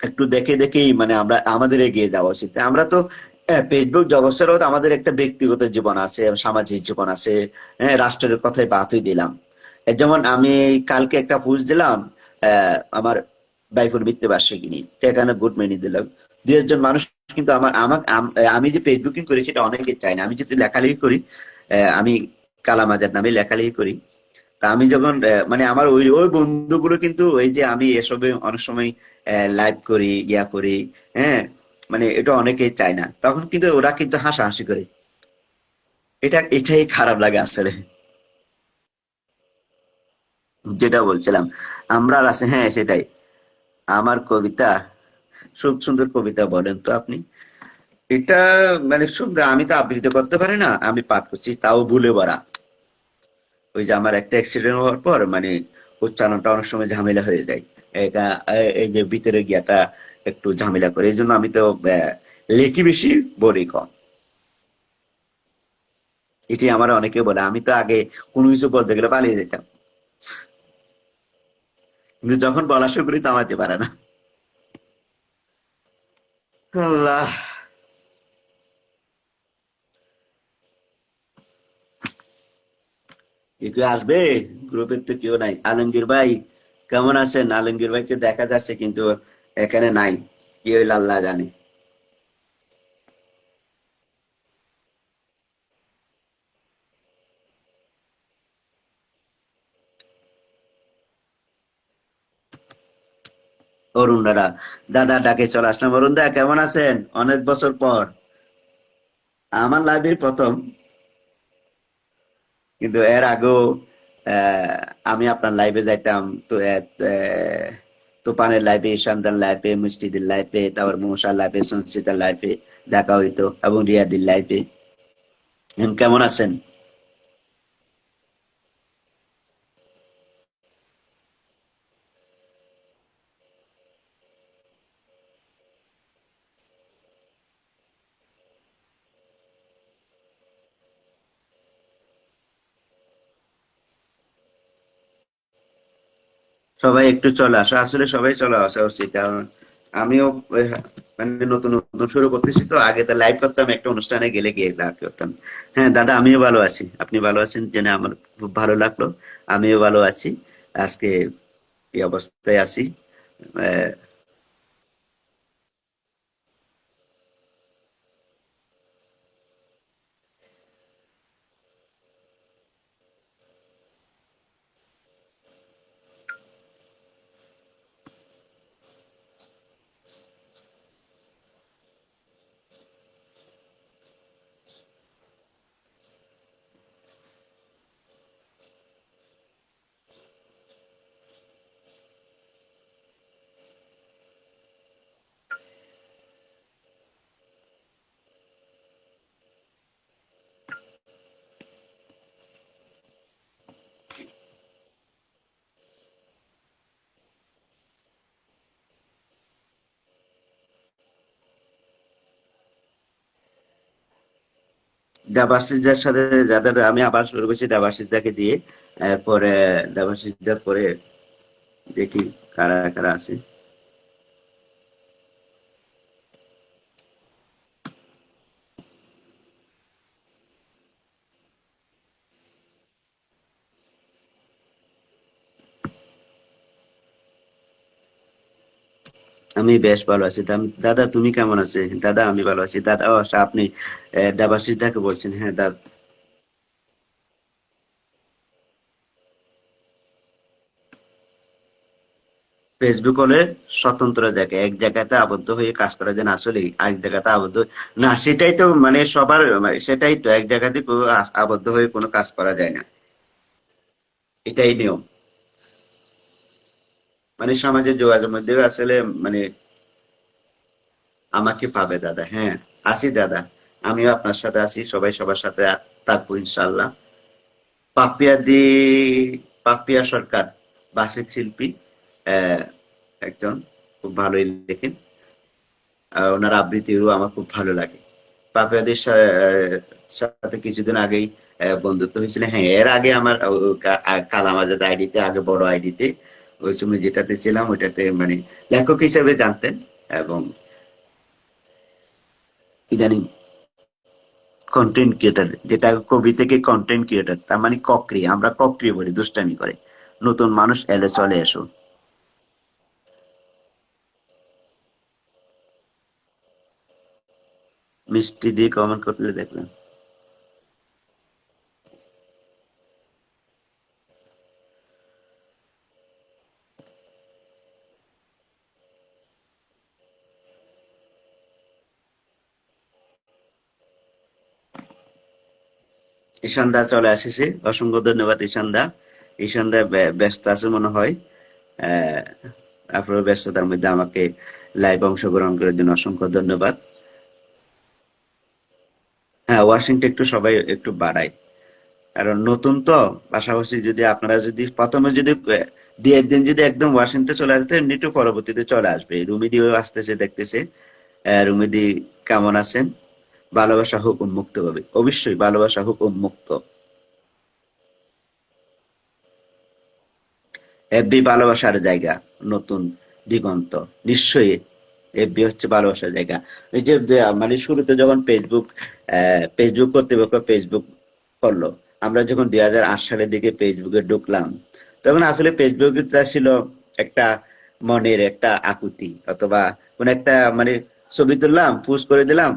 একটু দেখে দেখেই মানে আমরা আমাদের এগিয়ে যাওয়া উচিত। আমরা তো ফেসবুক জগৎসেরও তো আমাদের একটা ব্যক্তিগত জীবন আছে, সামাজিক জীবন আছে, হ্যাঁ, রাষ্ট্রের কথাই বাতই দিলাম। যেমন আমি কালকে একটা পোস্ট দিলাম আমার বাইফুল মৃত্যুবার্ষিকী নিয়ে, সেখানে গুড মেনি দিলাম। দু একজন মানুষ কিন্তু আমার আমার আমি যে ফেসবুকিং করি সেটা অনেকে চায় না। আমি যদি লেখালেখি করি, আমি কালাম আজাদ নামে লেখালেখি করি, তা আমি যখন মানে আমার ওই ওই বন্ধুগুলো কিন্তু ওই যে আমি এসবে অনেক সময় লাইভ করি, ইয়া করি, হ্যাঁ, মানে এটা অনেকেই চায় না, তখন কিন্তু ওরা কিন্তু হাসাহাসি করে। এটাই খারাপ লাগে আসলে। যেটা বলছিলাম, আমরা আছে, হ্যাঁ সেটাই। আমার কবিতা, খুব সুন্দর কবিতা বলেন তো আপনি। এটা মানে সুন্দর, আমি তো আবৃত্তি করতে পারি না, আমি পাঠ করছি তাও ভুলে ভরা। ওই যে আমার একটা অ্যাক্সিডেন্ট হওয়ার পর মানে উচ্চারণটা অনেক সময় ঝামেলা হয়ে যায়। এটা এই যে ভিতরে গিয়াটা একটু ঝামেলা করে, এই জন্য আমি তো লেখি বেশি, বলি কম। এটি আমার অনেকে বলে, আমি তো আগে কোনো কিছু বলতে গেলে পালিয়ে যেতাম, কিন্তু যখন বলা শুরু করি থামাতে পারে না। আল্লাহ। একটু আসবে, গ্রুপের তো কেউ নাই। আলমগীর ভাই কেমন আছেন? আলমগীর ভাইকে দেখা যাচ্ছে কিন্তু এখানে নাই, কি হইল আল্লাহ জানে। অরুণ দাদা, দাদা ডাকে চলে আসলাম। অরুণ দা কেমন আছেন? অনেক বছর পর। আমার লাইভে প্রথম, কিন্তু এর আগেও আহ, আমি আপনার লাইভে যাইতাম তো তুফানের লাইভে, ঈশানদার লাইভে, মুস্তিদের লাইভে, তারপর মৌসার লাইভে, সঞ্চিতার লাইভে দেখা হইতো, এবং রিয়াদির লাইভে। কেমন আছেন? সবাই একটু চলে আসো, আসলে সবাই চলে আসা উচিত, কারণ আমিও মানে নতুন নতুন শুরু করতেছি তো। আগে তো লাইভ করতাম, একটা অনুষ্ঠানে গেলে গিয়ে লাইভ করতাম। হ্যাঁ দাদা, আমিও ভালো আছি। আপনি ভালো আছেন জেনে আমার খুব ভালো লাগলো। আমিও ভালো আছি। আজকে এই অবস্থায় আছি। আহ, দেবাশিসদার সাথে, যাদের আমি আবার শুরু করছি দেবাশিসদাকে দিয়ে, এরপরে দেবাশিসদার পরে দেখি কারা কারা আছে। আমি বেশ ভালো আছি। দাদা তুমি কেমন আছে? দাদা আমি ভালো আছি দাদা। ও আচ্ছা, আপনি দেবাশিস দাকে বলছেন, হ্যাঁ দাদা। ফেসবুক হলে স্বতন্ত্র জায়গায়, এক জায়গাতে আবদ্ধ হয়ে কাজ করা যায় না, আসলে এক জায়গাতে আবদ্ধ না, সেটাই তো মানে সবার মানে সেটাই তো, এক জায়গাতে আবদ্ধ হয়ে কোনো কাজ করা যায় না, এটাই নিয়ম। মানে সমাজের যোগাযোগের মধ্যে আসলে মানে আমাকে পাবে দাদা, হ্যাঁ আছি দাদা। আমিও আপনার সাথে আছি, সবাই সবার সাথে থাকবো ইনশাল্লাহ। পাপিয়া দি পাপিয়া সরকার বাসিক শিল্পী, আহ, একজন খুব ভালোই লেখেন। ওনার আবৃত্তিও আমার খুব ভালো লাগে। পাপিয়াদির সাথে কিছুদিন আগেই বন্ধুত্ব হয়েছিল। হ্যাঁ, এর আগে আমার কালাম আজাদ আইডিতে, আগে বড় আইডিতে, ওই সময় যেটাতে ছিলাম ওইটাতে মানে লেখক হিসেবে জানতেন। এবং ইদানিং কন্টেন্ট ক্রিয়েটার, যেটা কবি থেকে কন্টেন্ট ক্রিয়েটার, তার মানে কক্রি, আমরা কক্রি বলি দুষ্টামি করে। নতুন মানুষ এলে চলে এসো। মিষ্টি দিয়ে কমেন্ট করলে দেখলাম। ঈশান দা চলে আসিছে, অসংখ্য ধন্যবাদ ঈশান দা। ঈশান দা ব্যস্ত আছে মনে হয়। আহ, আপনার ব্যস্ততার মধ্যে আমাকে লাইভ অংশগ্রহণ করার জন্য অসংখ্য ধন্যবাদ। হ্যাঁ, ওয়াশিংটন একটু সবাই একটু বাড়ায়, কারণ নতুন তো। পাশাপাশি যদি আপনারা যদি প্রথমে যদি দুই একদিন যদি একদম ওয়াশিংটন চলে আসতে, এমনি একটু পরবর্তীতে চলে আসবে। রুমিদিও আসতেছে দেখতেছে। রুমিদি কেমন আছেন? ভালোবাসা হোক উন্মুক্ত ভাবে, অবশ্যই ভালোবাসা হোক উন্মুক্ত। এফবি ভালোবাসার জায়গা, নতুন দিগন্ত, নিশ্চয়ই। এফবি হচ্ছে ভালোবাসার জায়গা। এই যে মানে শুরুতে যখন ফেসবুক কর্তৃপক্ষ ফেসবুক করলো, আমরা যখন 2008 সালের দিকে ফেসবুকে ঢুকলাম, তখন আসলে ফেসবুকটা ছিল একটা মনের একটা আকুতি, অথবা কোন একটা মানে ছবি তুললাম, পোস্ট করে দিলাম,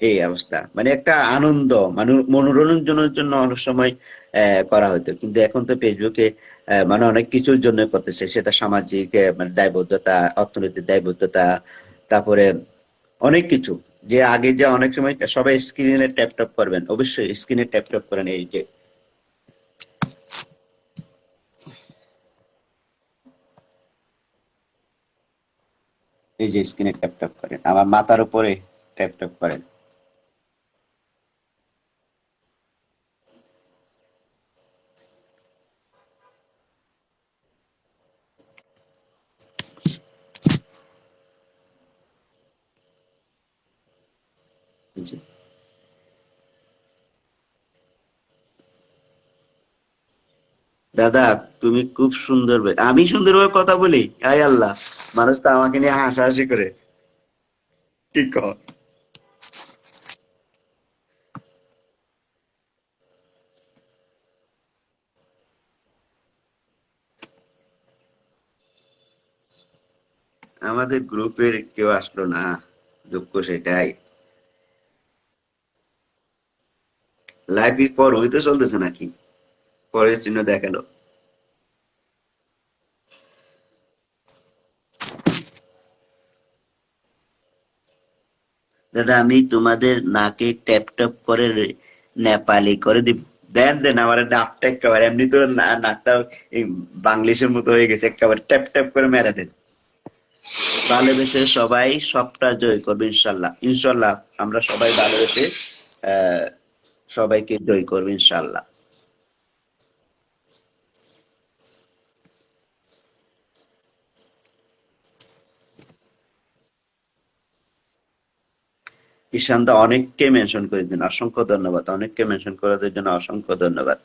এই অবস্থা। মানে একটা আনন্দ, মানে মনোরঞ্জনের জন্য অনেক সময় করা হতো। কিন্তু এখন তো ফেসবুকে মানে অনেক কিছুর জন্য করতেছে, সেটা সামাজিক মানে দায়বদ্ধতা, অর্থনৈতিক দায়বদ্ধতা, তারপরে অনেক কিছু। যে আগে যে অনেক সময় সবাই স্ক্রিনে ট্যাপ ট্যাপ করবেন, অবশ্যই স্ক্রিনে ট্যাপ ট্যাপ করেন। এই যে স্ক্রিনে ট্যাপ ট্যাপ করেন, আমার মাথার উপরে ট্যাপ ট্যাপ করেন। জি। দাদা, তুমি খুব সুন্দর আমি সুন্দরভাবে কথা বলি? আয় আল্লাহ, মানুষ তো আমাকে নিয়ে হাসাহাসি করে। কি কর? আমাদের গ্রুপের কেউ আসলো না, দুঃখ সেটাই। লাইভ পর হইতে চলতেছে নাকি? পরের চিহ্ন দেখালো। দাদা, আমি তোমাদের নাকে ট্যাপ ট্যাপ করে নেপালি করে দিব। দেন দেন, আমার নাকটা একেবারে এমনি তো নাকটা এই বাংলিশের মতো হয়ে গেছে, একেবারে ট্যাপ ট্যাপ করে মেরে দেন। ভালোবেসে সবাই সবটা জয় করবে ইনশাল্লাহ। ইনশাল্লাহ আমরা সবাই ভালোবেসে আহ সবাইকে জয় করবে ইনশাল্লাহ। ঈশানদা অনেককে মেনশন করে দিন, অসংখ্য ধন্যবাদ। অনেককে মেনশন করার জন্য অসংখ্য ধন্যবাদ।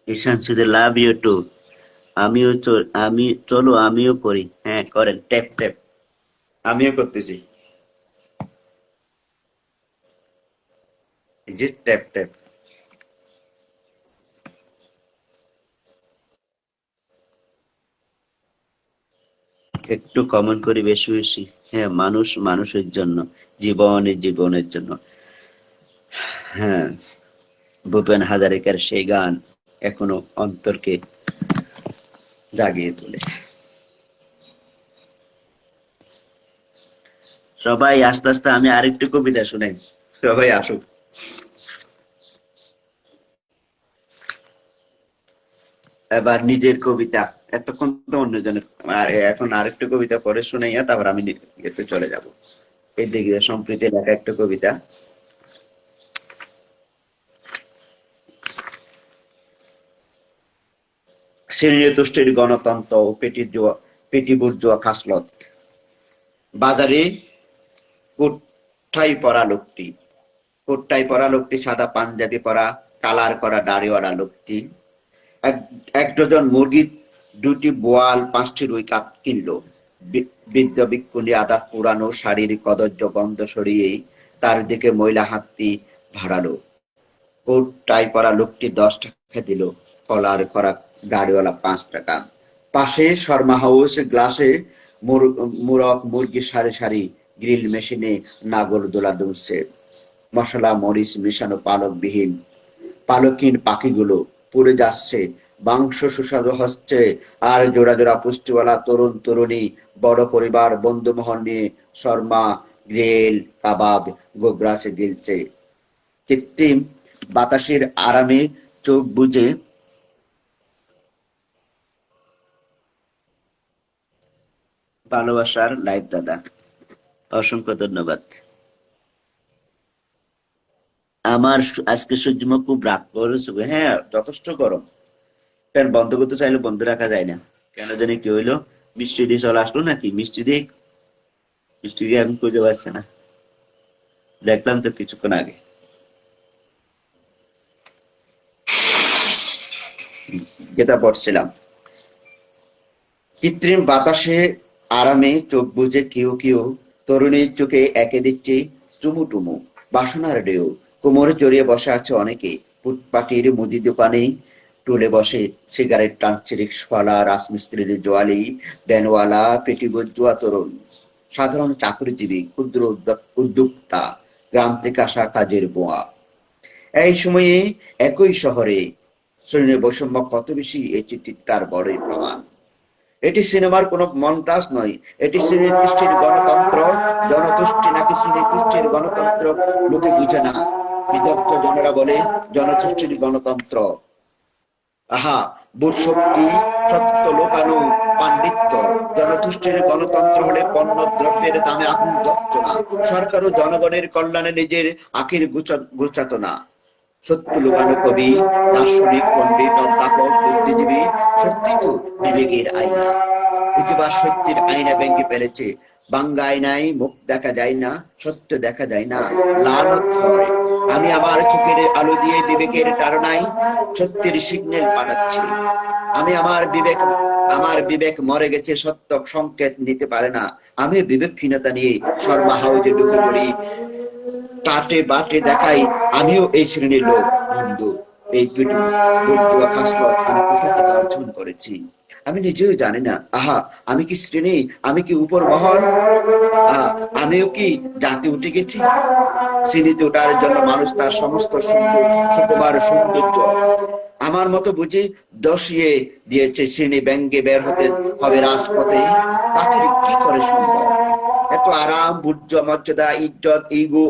ঈশান শুধু লাভ ইউ টু। আমি চলো আমিও করি। হ্যাঁ করেন, ট্যাপ ট্যাপ। আমিও করতেছি। এই যে ট্যাপ ট্যাপ। একটু কমেন্ট করি বেশি বেশি। হ্যাঁ, মানুষ মানুষের জন্য, জীবনের জন্য। হ্যাঁ, ভূপেন হাজারিকার সেই গান এখনো অন্তরকে জাগিয়ে তোলে। সবাই আস্তে আস্তে, আমি আরেকটু কবিতা শুনাই, সবাই আসুক। এবার নিজের কবিতা, এতক্ষণ তো অন্যজনের, আর এখন আরেকটু কবিতা পড়ে শুনাইয়া তারপর আমি এতে চলে যাব। এই দিকে সম্প্রীতি লেখা একটা কবিতা। শ্রেণীতুষ্টির গণতন্ত্র ও পেটি বুর্জোয়া খাসলত। বাজারে কোটটাই পরা লোকটি সাদা পাঞ্জাবি পরা, কালার করা দাড়িওয়ালা লোকটি এক এক ডজন মুরগি, 2টি বোয়াল, 5টি রুই কাপ কিনল। বৃদ্ধ ভিক্ষুণী আধা পুরানো শাড়ির কদর্য গন্ধ সরিয়েই তার দিকে ময়লা হাতটি ভাড়ালো। কোট টাই পরা লোকটি 10 টাকা দিল, কলার করা গাড়িওয়ালা 5 টাকা। পাশে শর্মা হাউস গ্লাসে মুরগ মুরগি সারি সারি, গ্রিল মেশিনে নাগর দোলা দুলছে। মশলা মরিচ মিশানো পালকহীন পাখিগুলো পুড়ে যাচ্ছে, মাংস সুস্বাদু হচ্ছে, আর জোড়া জোড়া পুষ্টিওয়ালা তরুণ তরুণী বড় পরিবার বন্ধুমহল নিয়ে শর্মা, গ্রিল, কাবাব, গোগ্রাসে গিলছে। কৃত্রিম বাতাসের আরামে চোখ বুজে ভালোবাসার লাইভ দাদা, অসংখ্য ধন্যবাদ। আমার আজকে সূর্যমা খুব রাগ করেছে। হ্যাঁ, যথেষ্ট গরম। ফ্যান বন্ধ করতে চাইলে বন্ধ রাখা যায় না। কেন জানি কি হইলো, মিষ্টি দিয়ে চলে আসলো নাকি, মিষ্টি দিয়ে এখন খুঁজে পাচ্ছে না। দেখলাম তো কিছুক্ষণ আগে। যেটা পড়ছিলাম, কৃত্রিম বাতাসে আরামে চোখ বুজে কেউ কেউ তরুণীর চোখে একে দিচ্ছে চুমুটুমু, বাসনার ঢেউ। কোমরে জড়িয়ে বসে আছে অনেকে, ফুটপাটির মুদি দোকানে টুলে বসে সিগারেট টানছে রিক্সাওয়ালা, রাজমিস্ত্রির জোয়ালি, ভ্যানওয়ালা, পেটিবজ্জুয়া তরুণ, সাধারণ চাকরিজীবী, ক্ষুদ্র উদ্যোক্তা, গ্রাম থেকে আসা কাজের বোয়া। এই সময়ে একই শহরে শ্রেণীর বৈষম্য কত বেশি, এই চিঠির তার বড়ই প্রমাণ। এটি সিনেমার কোনো মন্টাজ নয়, এটি শ্রেণীতুষ্টির গণতন্ত্র। জনতুষ্টি নাকি শ্রেণীতুষ্টির গণতন্ত্র লোকে বুঝে না। বিদগ্ধ জনেরা বলে জনতুষ্টির গণতন্ত্র। আহা, বুটশক্তি, সত্য লোকানু পাণ্ডিত্য। জনতুষ্টির গণতন্ত্র হলে পণ্য দ্রব্যের দামে আগুন ধরত না, সরকার ও জনগণের কল্যাণে নিজের আখির গুছাত না। সত্য লুকানো কবি, দার্শনিক, পণ্ডিত, অধ্যাপক, বুদ্ধিজীবী, সত্যি তো বিবেকের আয়না। প্রতিবার সত্যের আয়না ভেঙে ফেলেছে। বাঙ্গা আয়নায় মুখ দেখা যায় না, সত্য দেখা যায় না, লানত হয়। আমি আমার চোখের আলো দিয়ে বিবেকের তাড়নায় সত্যের সিগন্যাল পাঠাচ্ছি। আমি আমার বিবেক মরে গেছে, সত্য সংকেত নিতে পারে না। আমি বিবেকহীনতা নিয়ে শর্মা হাউজে ঢুকে পড়ি, টাটে বাটে দেখাই আমিও এই শ্রেণীর লোক। বন্ধু, এই বুর্জোয়া খাসলত আমি কোথা থেকে অর্জন করেছি আমি নিজেও জানি না। আহা, আমি কি শ্রেণী, আমি কি উপর মহল, আমিও কি জাতি উঠে গেছি। শ্রেণীতে ওঠার জন্য মানুষ তার সমস্ত সুকুমার সৌন্দর্য আমার মতো বুঝি দশিয়ে দিয়েছে। শ্রেণী ব্যঙ্গে বের হতে হবে রাজপথে, তাকে কি করে সম্ভব? এত আরাম, বুর্জ মর্যাদা, ইজ্জত, ইগো,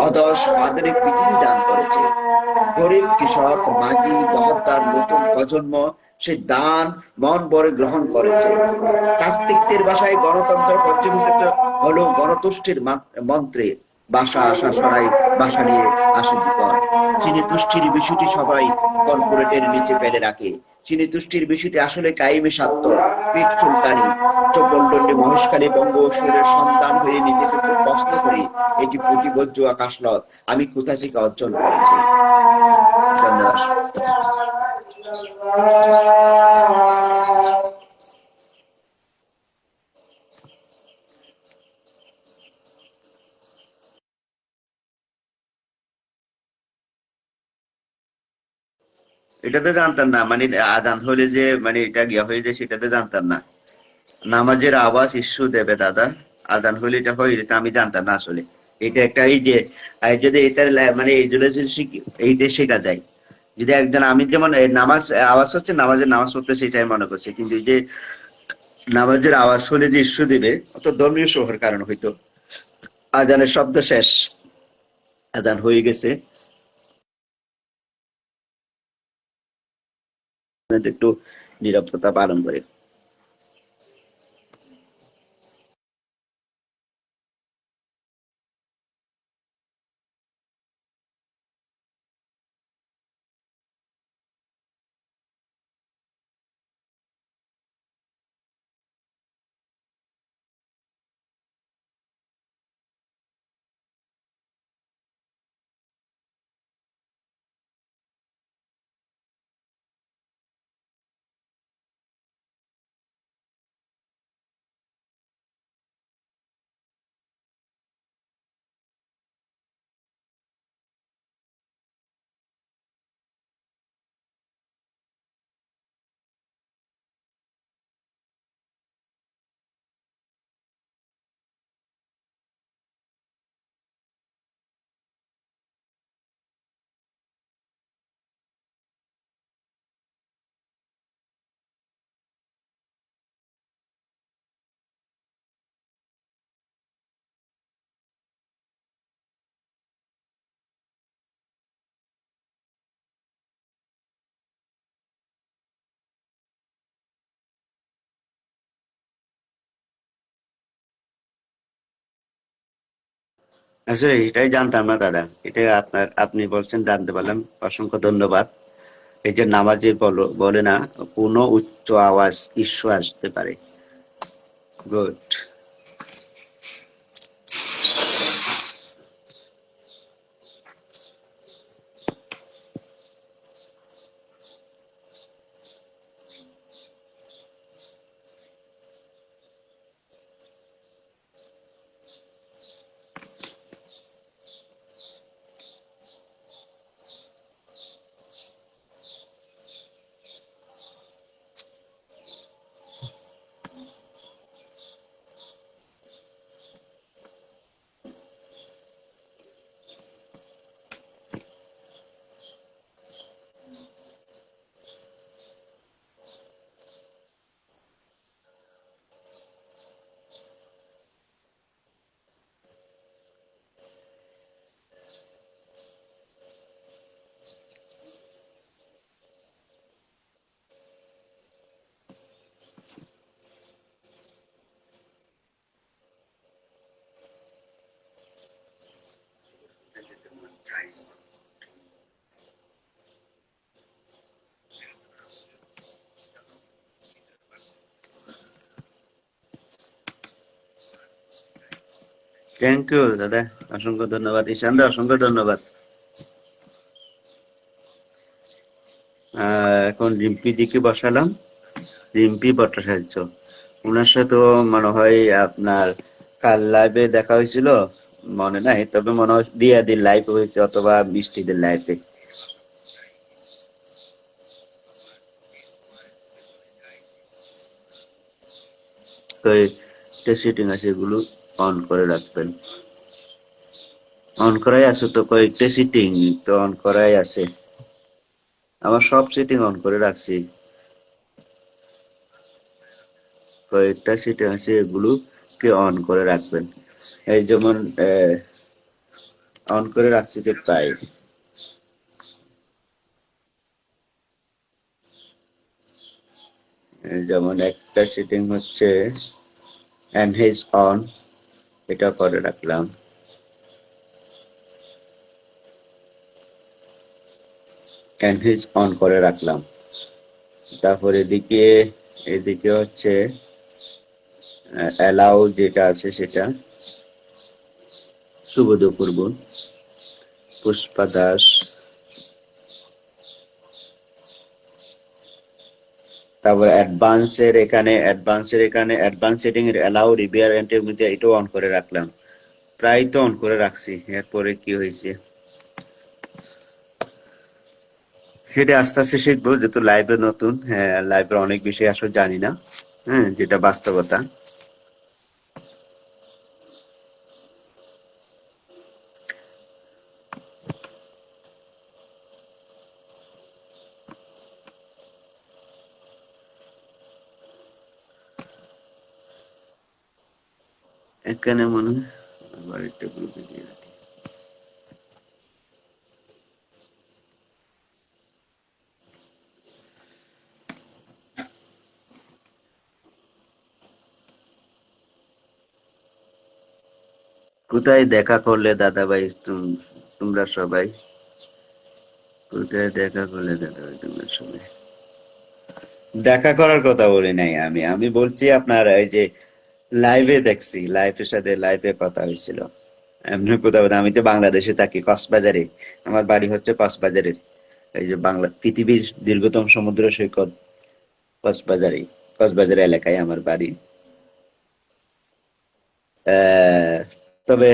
অদর্শ আধুনিক পৃথিবী দান করেছে। গরিব, কৃষক, মাঝি, বহদ্দার, নতুন প্রজন্ম সে দান মন ভরে গ্রহণ করেছে। তাত্ত্বিকদের ভাষায় গণতন্ত্র পর্যবেসিত হলো গণতুষ্টির মন্ত্রে। বাসা আসা সরাই, বাসা নিয়ে আসে বিপদ। চিনি তুষ্টির বিষয়টি সবাই কর্পোরেটের নিচে ফেলে রাখে। চিনি তুষ্টির বিষয়টি আসলে কায়েমি স্বার্থ, পিঠ চুলকানি। চকোলদণ্ডী মহেশখালী বঙ্গোপসাগরের সন্তান হয়ে নিজেকে প্রশ্ন করি, এটি প্রতিবজ্জ আকাশলত আমি কোথা থেকে অর্জন করেছি। ধন্যবাদ। এটা তো জানতাম না, মানে আজান হলে যে মানে এটা গিয়া হয়ে যায় সেটা তো জানতাম না। নামাজের আওয়াজ ইস্যু দেবে দাদা। আজান হলে এটা হয়, এটা আমি জানতাম না আসলে। এটা একটা এই যে যদি এটা মানে এইগুলো যদি এইটা শেখা যায়, যদি একজন আমি যেমন নামাজ আওয়াজ হচ্ছে নামাজ পড়তে সেটাই মনে করছে, কিন্তু এই যে নামাজের আওয়াজ হলে যে ইস্যু দিবে অত ধর্মীয় শোহর কারণ হয়তো আজানের শব্দ শেষ, আজান হয়ে গেছে, একটু নিরাপত্তা পালন করে। আসলে এটাই জানতাম না দাদা, এটাই আপনি বলছেন জানতে পারলাম, অসংখ্য ধন্যবাদ। এই যে নামাজে বলে না কোনো উচ্চ আওয়াজ ইস্যু আসতে পারে। গুড। থ্যাংক ইউ দাদা, অসংখ্য ধন্যবাদ ঈশান দা, অসংখ্য ধন্যবাদ। এখন রিম্পি দিকে বসালাম, রিম্পি ভট্টাচার্য। ওনার সাথেও মনে হয় আপনার কাল লাইভে দেখা হয়েছিল, মনে নাই, তবে মনে হয় রিয়াদির লাইভ হয়েছে অথবা মিষ্টিদের লাইভে। তো একটা সেটিং আছে, এগুলো অন করে রাখবেন। অন করাই আছে তো, কয়েকটা সিটিং তো অন করাই আছে, আমার সব সেটিং অন করে রাখছি। কয়েকটা সিটিং আছে, এগুলো কে অন করে রাখবেন। এই যেমন অন করে রাখছি যে প্রায়, যেমন একটা সেটিং হচ্ছে এনহেজ অন, এটা করে রাখলাম। এনহেজ অন করে রাখলাম। তারপর এদিকে হচ্ছে অ্যালাউ যেটা আছে সেটা। শুভ দুপুর বোন পুষ্পা দাস। তারপর অ্যাডভান্স সেটিং এর অ্যালাউ রিভিয়ার এন্ট্রি এটাও অন করে রাখলাম। প্রায় তো অন করে রাখছি, এরপরে কি হয়েছে সেটা আস্তে আস্তে শিখবো, যেহেতু লাইভে নতুন। হ্যাঁ, লাইভে অনেক বিষয় আসলে জানি না। হ্যাঁ, যেটা বাস্তবতা। এখানে মনে হয় আবার একটা গ্রুপে দিয়ে রাখি। কোথায় দেখা করলে দাদা ভাই তোমরা সবাই? কোথায় দেখা করলে দাদা ভাই তোমরা সবাই? দেখা করার কথা বলি নাই আমি, আমি বলছি আপনার এই যে লাইভে দেখছি, লাইভের সাথে লাইভে কথা হয়েছিল। এমনি কোথাও না, আমি তো বাংলাদেশে থাকি, কক্সবাজারে। আমার বাড়ি হচ্ছে কক্সবাজারের, এই যে বাংলা পৃথিবীর দীর্ঘতম সমুদ্র সৈকত কক্সবাজারে, কক্সবাজার এলাকায় আমার বাড়ি। তবে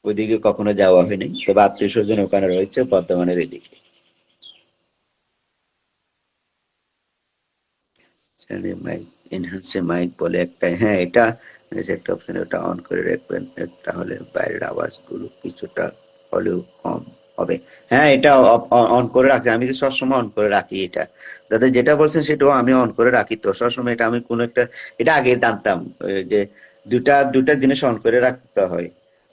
ওইদিকে কখনো যাওয়া হয়নি, তবে আত্মীয় স্বজন ওখানে রয়েছে বর্তমানের এদিকে। মাইক, এনহান্সে মাইক বলে একটা, হ্যাঁ এটা একটা অপশন, ওটা অন করে রাখবেন, তাহলে বাইরের আওয়াজগুলো কিছুটা হলেও কম হবে। হ্যাঁ, এটা অন করে রাখি, আমি তো সবসময় অন করে রাখি এটা। দাদা যেটা বলছেন সেটাও আমি অন করে রাখি তো সবসময়, এটা আমি কোনো একটা, এটা আগে জানতাম ওই যে দুটা দুটা জিনিস অন করে রাখতে হয়।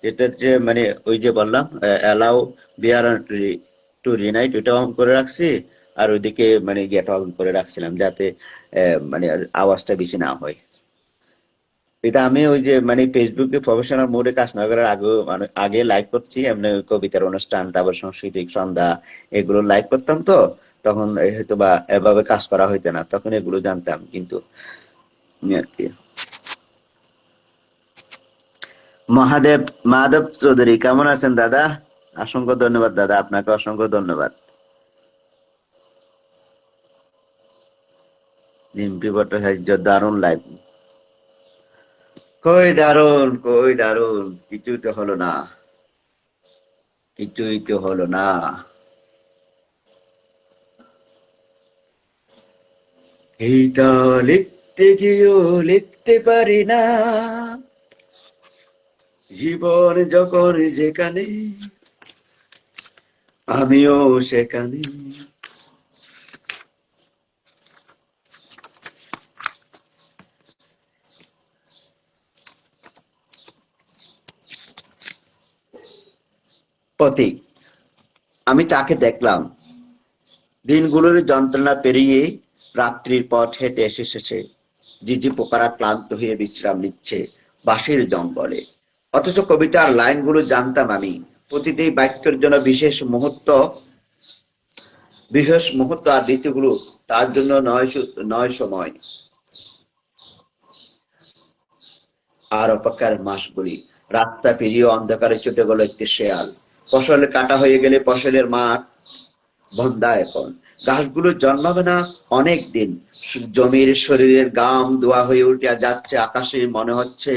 যেটা যে মানে ওই যে বললাম অ্যালাউ বিয়ার টু রিনাইট, ওটা অন করে রাখছি। আর ওইদিকে মানে গেট অন করে রাখছিলাম যাতে মানে আওয়াজটা বেশি না হয়। এটা আমি ওই যে মানে ফেসবুকে প্রফেশনাল মোডে কাজ না করার আগে, মানে আগে লাইভ করছি এমনি কবিতার অনুষ্ঠান, তারপর সাংস্কৃতিক সন্ধ্যা, এগুলো লাইভ করতাম তো। তখন হয়তো বা এভাবে কাজ করা হইতো না, তখন এগুলো জানতাম কিন্তু এই আর কি। মহাদেব, মাধব চৌধুরী কেমন আছেন দাদা? অসংখ্য ধন্যবাদ দাদা, আপনাকে অসংখ্য ধন্যবাদ। রিম্পি ভট্টাচার্য, দারুণ লাইভ। কই দারুণ, কই দারুণ, কিছুই তো হলো না, কিছুই তো হলো না। এইটা লিখতে গিয়েও লিখতে পারি না, জীবন যখন যেখানে, আমিও সেখানে। প্রতীক, আমি তাকে দেখলাম দিনগুলোর যন্ত্রণা পেরিয়ে রাত্রির পথ হেঁটে এসেছে, ঝিঝি পোকারা ক্লান্ত হয়ে বিশ্রাম নিচ্ছে বাঁশের জঙ্গলে। অথচ কবিতার লাইনগুলো জানতাম আমি, প্রতিটি বাক্যের জন্য বিশেষ মুহূর্ত, আর ঋতুগুলো তার জন্য নয় সময় আর অপেক্ষার মাসগুলি। রাস্তা পেরিয়ে অন্ধকারে ছুটে গেল একটি শেয়াল। ফসল কাটা হয়ে গেলে ফসলের মাঠ বন্ধা এখন, ঘাসগুলো জন্মাবে না অনেক দিন। জমির শরীরের গাম দোয়া হয়ে উঠে যাচ্ছে আকাশে, মনে হচ্ছে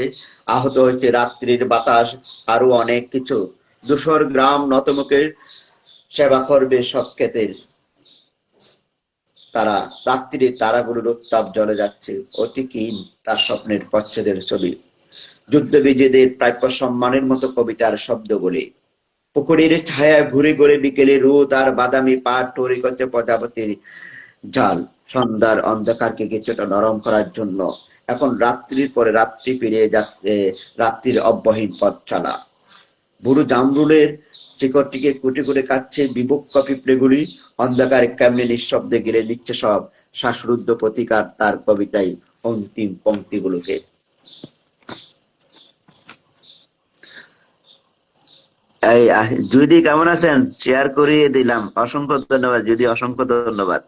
আহত হয়েছে রাত্রির বাতাস। আরো অনেক কিছু, ধূসর গ্রাম নতমুখে সেবা করবে সব ক্ষেতের তারা। রাত্রির তারাগুলোর উত্তাপ জ্বলে যাচ্ছে, অতিহীন তার স্বপ্নের প্রচ্ছদের ছবি। যুদ্ধবিজয়ীদের প্রাপ্য সম্মানের মতো কবিতার শব্দগুলি। পুকুরের ছায়া ঘুরে ঘুরে বিকেলে রোদ আর বাদামি পাট তৈরি করছে প্রজাপতির জাল, সন্ধ্যার অন্ধকারকে কিছুটা নরম করার জন্য। এখন রাত্রির পরে রাত্রি পেরিয়ে যাচ্ছে, রাত্রির অব্যহীন পথ চলা। বুড়ো জামরুলের শিকড়টিকে কুটি কুটি কাটছে বিভক্ত পিঁপড়েগুলি, অন্ধকারে কেমনে নিঃশব্দে গিলে নিচ্ছে সব শ্বাসরুদ্ধ প্রতিকার তার কবিতায় অন্তিম পংক্তিগুলোকে। এই জুদি কেমন আছেন? শেয়ার করিয়ে দিলাম, অসংখ্য ধন্যবাদ জুদি, অসংখ্য ধন্যবাদ।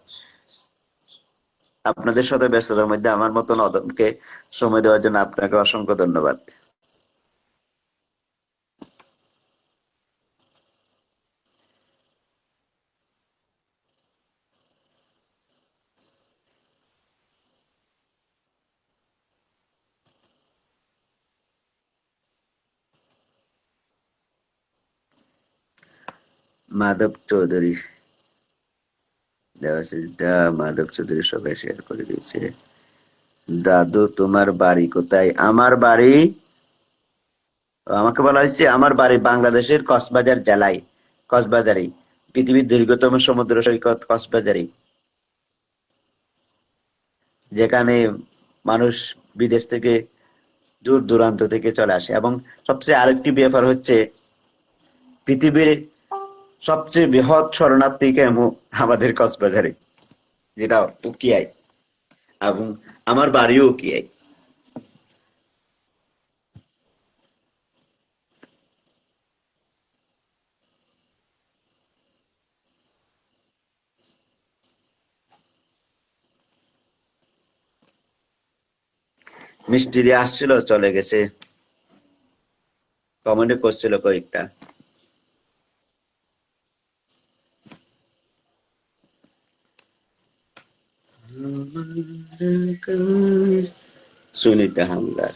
আপনাদের সাথে ব্যস্ততার মধ্যে আমার মতন অদমকে সময় দেওয়ার জন্য আপনাকে অসংখ্য ধন্যবাদ। মাধব চৌধুরী, দেওয়াশিসটা মাধব চৌধুরী সবাই শেয়ার করে দিয়েছে। দাদু তোমার বাড়ি কোথায়? আমার বাড়ি, আমাকে বলা হয়েছে আমার বাড়ি বাংলাদেশের কক্সবাজার জেলায়, কক্সবাজারে। পৃথিবীর দীর্ঘতম সমুদ্র সৈকত কক্সবাজারে, যেখানে মানুষ বিদেশ থেকে দূর দূরান্ত থেকে চলে আসে। এবং সবচেয়ে আরেকটি ব্যাপার হচ্ছে পৃথিবীর সবচেয়ে বৃহৎ শরণার্থী ক্যাম্প আমাদের কক্সবাজারে, যেটা উকিয়ায়, এবং আমার বাড়িও উকিয়ায়। মিষ্টি দিয়ে আসছিল, চলে গেছে। কমেন্টে করছিল কয়েকটা। সুনিতা হামদার।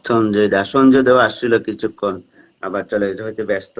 সঞ্জয় দেও আসছিল কিছুক্ষণ, আবার চলে যেতে হয়তো ব্যস্ত।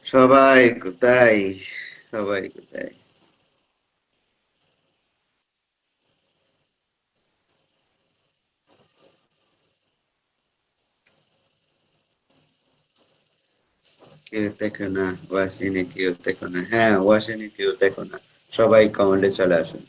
সবাই কোথায়? সবাই কোথায়? কেউ দেখো না, ওয়াসিনে কেউ দেখো না। হ্যাঁ, ওয়াসিনে কেউ দেখো না। সবাই কমেন্টে চলে আসুন।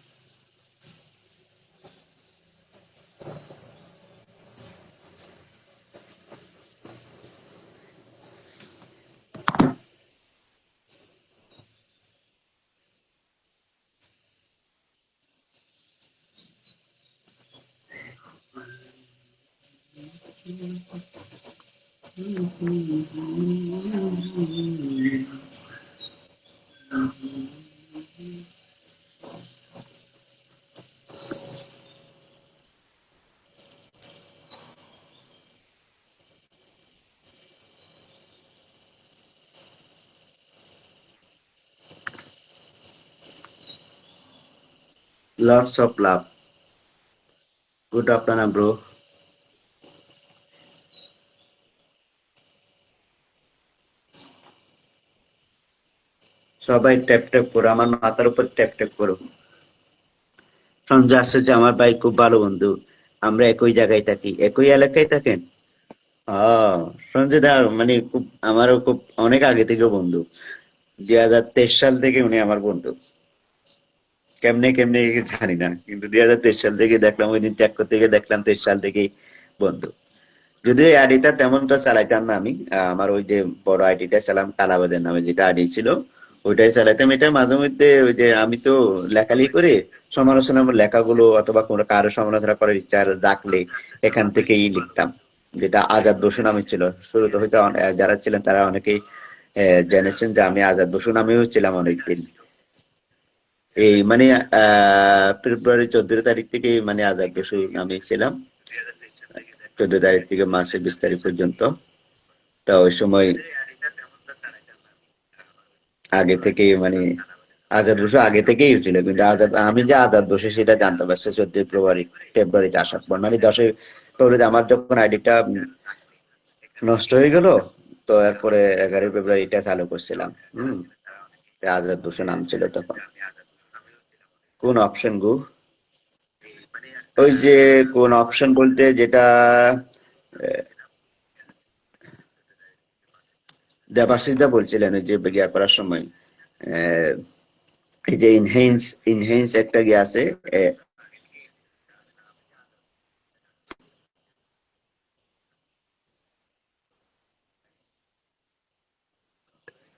Lots of love. Good afternoon bro. সবাই ট্যাপ ট্যাপ করো, আমার মাথার উপর ট্যাপ ট্যাপ করো। সঞ্জয় আশ্চর্য, আমার ভাই খুব ভালো বন্ধু। আমরা একই জায়গায় থাকি, একই এলাকায় থাকেন। আহ সঞ্জয় দা মানে খুব, আমারও খুব অনেক আগে থেকে বন্ধু। 2023 সাল থেকে উনি আমার বন্ধু। কেমনে কেমনে জানি না, কিন্তু 2023 সাল থেকে দেখলাম, ওই দিন চেক করতে গিয়ে দেখলাম 23 সাল থেকেই বন্ধু। যদিও এই আইডিটা তেমনটা চালাইতাম না আমি, আমার ওই যে বড় আইডিটা চালাম কালাবাজার নামে, যেটা আইডি ছিল ওইটাই চালাইতাম। এটা মাঝে মধ্যে ওই যে আমি তো লেখালেখি করে সমালোচনামূলক লেখাগুলো অথবা কোনো কারো সমালোচনা করার ইচ্ছা রাখলে এখান থেকেই লিখতাম। যেটা আজাদ বসু নামে ছিল শুরুতে, হয়তো যারা ছিলেন তারা অনেকেই জেনেছেন যে আমি আজাদ বসু নামেও ছিলাম অনেকদিন। এই মানে ফেব্রুয়ারি 14 তারিখ থেকে মানে আজাদ বসু নামে ছিলাম। 14 তারিখ থেকে মাসের 20 তারিখ পর্যন্ত। তা ওই সময় আগে থেকে মানে আজাদ বসে আগে থেকেই ছিল, কিন্তু আমি যে আজাদ বসে সেটা জানতে পারছি 14 ফেব্রুয়ারিতে আসার পর, মানে 10 ফেব্রুয়ারিতে আমার যখন আইডিটা নষ্ট হয়ে গেল, তো এরপরে 11 ফেব্রুয়ারি এটা চালু করছিলাম। হম। আজাদ বসে নাম ছিল তখন। কোন অপশন গো? ওই যে কোন অপশন বলতে যেটা দেবাশিসদা বলছিলেন ওই যে ইয়া করার সময়, আহ, এই যে ইনহেন্স একটা ইয়ে আছে।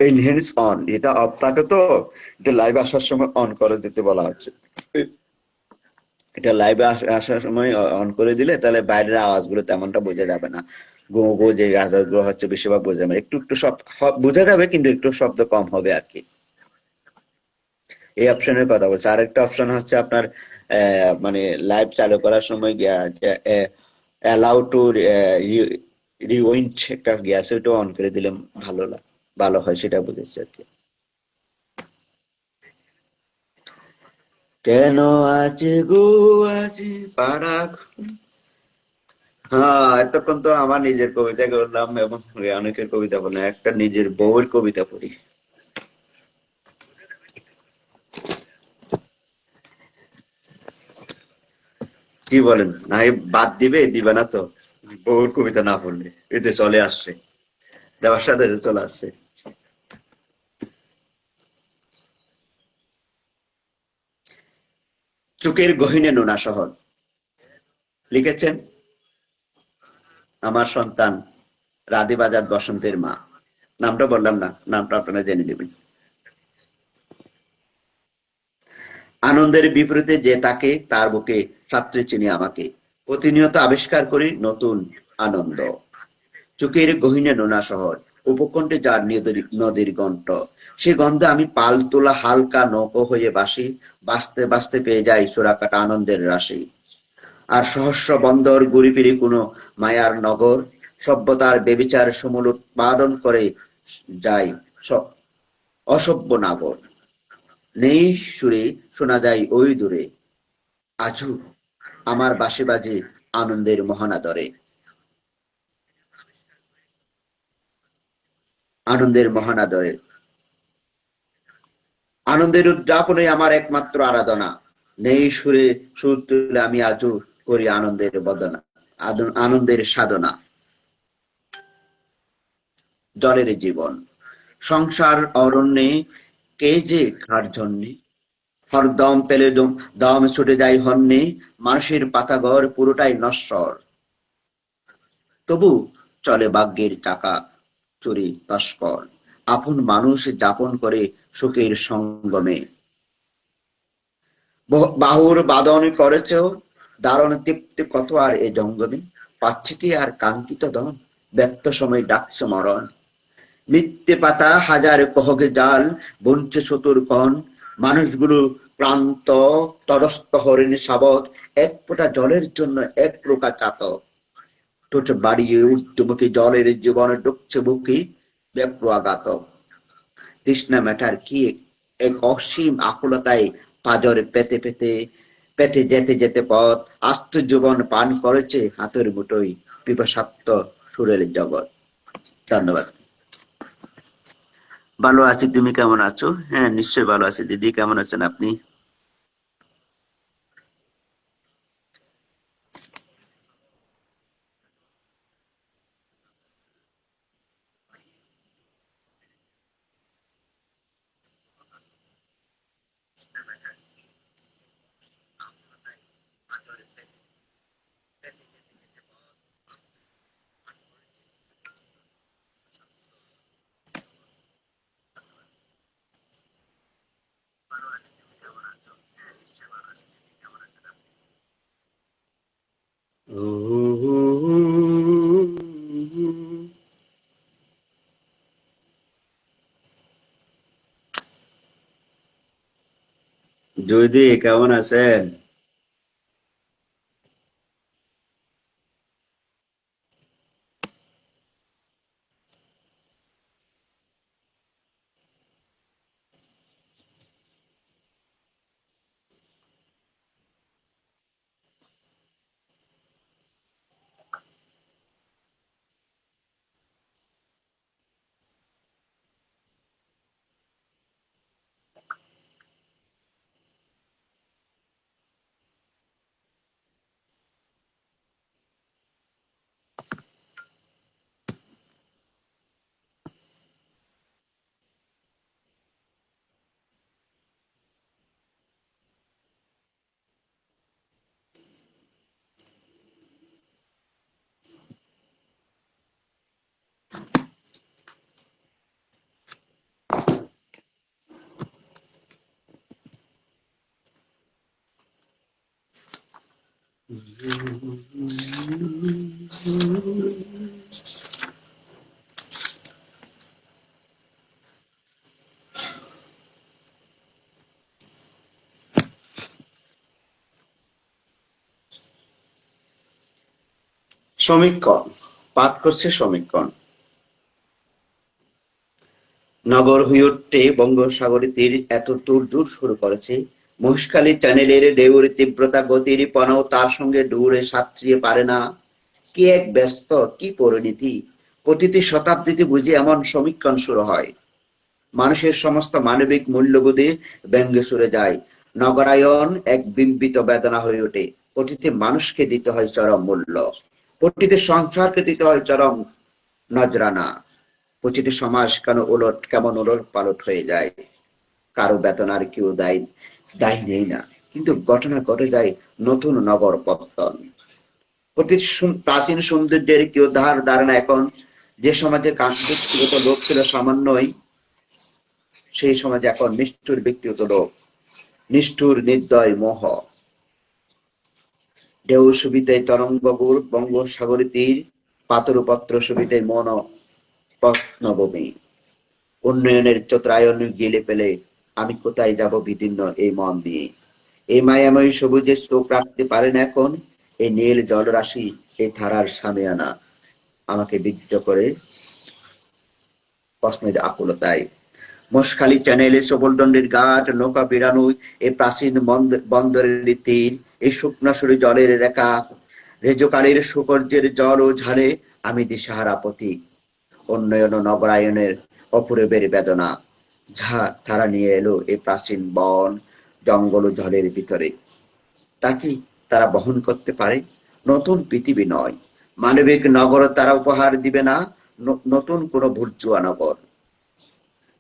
এনহেন্স অন, এটা অফ থাকে তো, এটা লাইভ আসার সময় অন করে দিতে বলা হচ্ছে। এটা লাইভে আসার সময় অন করে দিলে তাহলে বাইরের আওয়াজগুলো তেমনটা বোঝা যাবে না। গো গো যে আওয়াজগুলো হচ্ছে বেশিরভাগ বোঝা যাবে না। একটু একটু শব্দ বোঝা যাবে, কিন্তু একটু শব্দ কম হবে আর কি। এই অপশনের কথা বলছে। আরেকটা অপশন হচ্ছে আপনার মানে লাইভ চালু করার সময় গিয়া অ্যালাউ টু রিউইন্ড একটা গ্যাস, ওইটা অন করে দিলে ভালো হয়, সেটা বুঝেছি আর কি। কেন আছে গো আছে পাড়া। হ্যাঁ, এতক্ষণ তো আমার নিজের কবিতা করলাম এবং অনেকের কবিতা বললাম, একটা নিজের বউয়ের কবিতা পড়ি। কি বলেন? নাই বাদ দিবে না তো? বউয়ের কবিতা না পড়লে এতে চলে আসছে, দেওয়ার সাথে সাথে চলে আসছে। চুকের গহিনে নোনা শহর, লিখেছেন আমার সন্তান রাধে বাজার বসন্তের মা। নামটা বললাম না, নামটা আপনারা জেনে নেবেন। আনন্দের বিপরীতে যে তাকে, তার বুকে সাঁতরে চিনি আমাকে, প্রতিনিয়ত আবিষ্কার করি নতুন আনন্দ। চোখের গহীনে নোনা শহর, উপকণ্ঠে যার নদীর গন্ঠ, সে গন্ধে আমি পাল তোলা হালকা নৌকো হয়ে বাসি, বাঁচতে বাঁচতে পেয়ে যাই চোরাকাটা আনন্দের রাশি। আর সহস্র বন্দর ঘুরি ফিরি কোনো মায়ার নগর, সভ্যতার বেবিচার সমূল উৎপাদন করে যায় অসভ্য নাগর। নেই সুরে শোনা যায় ওই দূরে, আজু আমার বাঁশি বাজে আনন্দের মহানাদরে। আনন্দের মহানাদরে, আনন্দের উদযাপনে আমার একমাত্র আরাধনা। নেই সুরে সুর তুলে আমি আজও করি আনন্দের বদনা, আনন্দের সাধনা। জলের জীবন, সংসার অরণ্যে কে যে কার জন্যে, হরদম পেলে দম ছুটে যায় হন্যে, মানুষের পাতাঘর পুরোটাই নশ্বর, তবু চলে ভাগ্যের চাকা চুরি তস্কর, আপন মানুষ যাপন করে সুখের সঙ্গমে। বাহুর বাদন করেছ দারুণ তৃপ্তি কত আর এ জঙ্গমে, পাচ্ছে কি আর কাঙ্ক্ষিত ধন, ব্যর্থ সময় ডাকছে মরণ। মিথ্যে পাতা হাজার কহকে জাল, বঞ্চে চতুর কণ, মানুষগুলো ক্লান্ত তরস্ত হরিণ শাবক, এক ফোঁটা জলের জন্য এক প্রকার চাতক, ঠোঁট বাড়িয়ে ঊর্ধ্বমুখী জলের জীবনে ডুবছে বুকে ব্যাপ্র আঘাতক। তৃষ্ণা মেটার কি এক অসীম আকুলতায় পাজর পেতে পেতে পেতে যেতে যেতে পথ, আস্ত জীবন পান করেছে হাতের মুঠোয় পিপাসার্ত সুরের জগৎ। ধন্যবাদ। ভালো আছি, তুমি কেমন আছো? হ্যাঁ, নিশ্চয়ই ভালো আছি দিদি, কেমন আছেন আপনি? জয়দি কেমন আছেন? সমীকরণ পাঠ করছে সমীকরণ। নগর হয়ে উঠতে বঙ্গোপসাগরের তীর এত তোড়জোড় শুরু করেছে, মহেশখালী চ্যানেলের ঢেউর তীব্রতা গতির পনাও তার সঙ্গে দৌড়ে সাঁতরিয়ে পারে না। কি এক ব্যস্ত, কি পরিণতি! প্রতিটি শতাব্দীতে বুঝি এমন সমীকরণ শুরু হয়। মানুষের সমস্ত মানবিক মূল্যবোধে ব্যঙ্গে সরে যায়। নগরায়ন এক বিম্বিত বেদনা হয়ে ওঠে। প্রতিটি মানুষকে দিতে হয় চরম মূল্য, প্রতিটি সংসারকে দিতে হয় চরম নজরানা। প্রতিটি সমাজ কেমন ওলট পালট হয়ে যায়। কারো বেতন আর কেউ দায় নেই না, কিন্তু ঘটনা ঘটে যায় নতুন নগর পত্তন। প্রতিটি প্রাচীন সৌন্দর্যের কেউ ধারণা এখন। যে সমাজে ব্যক্তিগত লোক ছিল সামান্যই, সেই সমাজে এখন নিষ্ঠুর ব্যক্তিগত লোক, নিষ্ঠুর নির্দয় মোহ। ঢেউ সুবিতে তরঙ্গগুর বঙ্গোপসাগরের তীর, পাথরপত্র সুবিতে মন প্রশ্নভূমি। উন্নয়নের চতুরায়ন গিলে ফেলে আমি কোথায় যাব বিদীর্ণ এই মন দিয়ে। এই মায়াময়ী সবুজের চোখ রাখতে পারে না এখন। এই নীল জলরাশি, এই ধারার সামিয়ানা আমাকে বিদ্ধ করে প্রশ্নের আকুলতায়। মহেশখালী চ্যানেলের সবলদণ্ডের ঘাট, নৌকা বেড়ানো, এই প্রাচীন বন্দরের তীর, এই শুকনাসুরি জলের রেখা, রেজকালের সুকর্যের জল ও ঝালে আমি দিশাহারা পথিক। উন্নয়ন ও নগরায়নের অপূর্বের বেদনা তারা নিয়ে এলো এই প্রাচীন বন, জঙ্গল ও জলের ভিতরে। তা কি তারা বহন করতে পারে? নতুন পৃথিবী নয়, মানবিক নগর তারা উপহার দিবে না। নতুন কোন বুর্জুয়া নগর,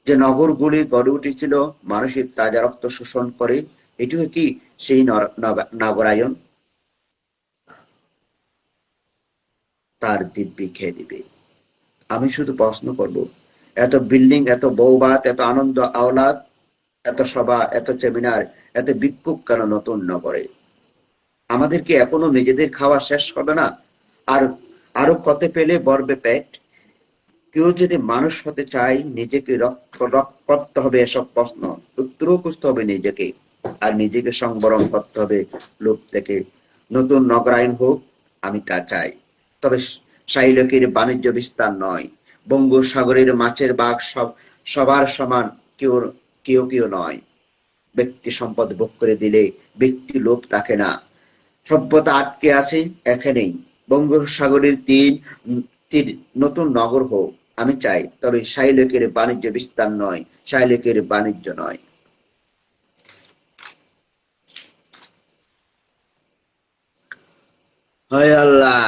যে নগরগুলি গড়ে উঠেছিল মানুষের তাজা রক্ত শোষণ করে, এটিও কি সেই নগরায়ন? তার দিব্যি খেয়ে দিবে। আমি শুধু প্রশ্ন করব, এত বিল্ডিং, এত বৌভাত, এত আনন্দ আওলাদ, এত সভা, এত সেমিনার, এত বিক্ষোভ কেন নতুন নগরে? আমাদের কি এখনো নিজেদের খাওয়া শেষ হবে না? আর আরো কত পেলে বরবে পেট? কেউ যদি মানুষ হতে চায়, নিজেকে করতে হবে এসব প্রশ্ন উত্তরও খুঁজতে হবে নিজেকে। আর নিজেকে সংবরণ করতে হবে লোভ থেকে। নতুন নগরায়ন হোক, আমি তা চাই, তবে শাইলকের বাণিজ্য বিস্তার নয়। বঙ্গোপসাগরের মাছের ভাগ সবার সমান, কেউ কেউ কেউ নয়। ব্যক্তি সম্পদ ভোগ করে দিলে ব্যক্তি লোভ থাকে না। সভ্যতা আটকে আছে এখানেই। বঙ্গোপসাগরের তীর নতুন নগর হোক, আমি চাই, তবে শাইলকের বাণিজ্য বিস্তার নয়, শাইলকের বাণিজ্য নয়। হায় আল্লাহ!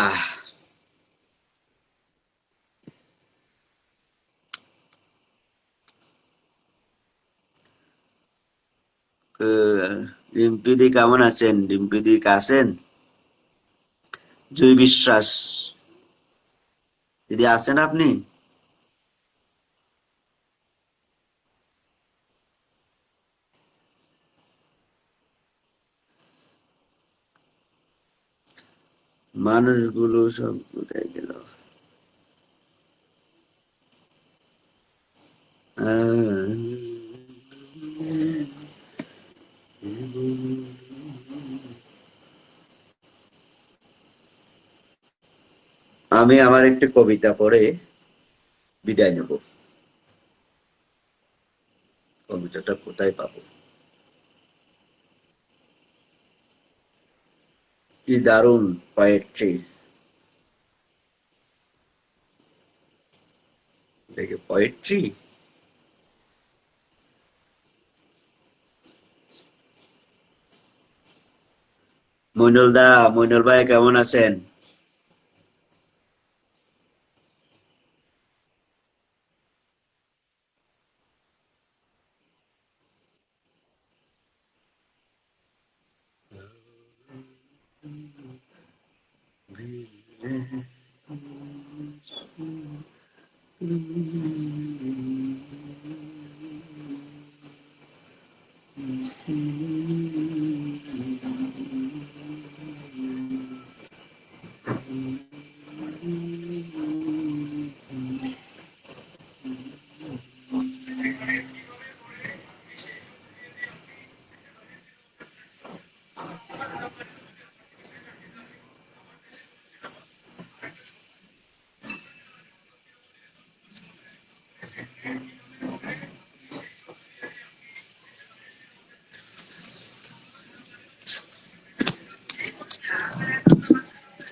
রিম্পিদি কেমন আছেন? রিম্পিদি আছেন? জয় বিশ্বাস দিদি আছেন আপনি? মানুষগুলো সব কোথায় গেল? আমি আমার একটি কবিতা পড়ে বিদায় নেব। কবিতাটা কোথায় পাবো? কি দারুণ পোয়েট্রি! দেখে পোয়েট্রি। মইনুল দা, মইনুল ভাই কেমন আছেন?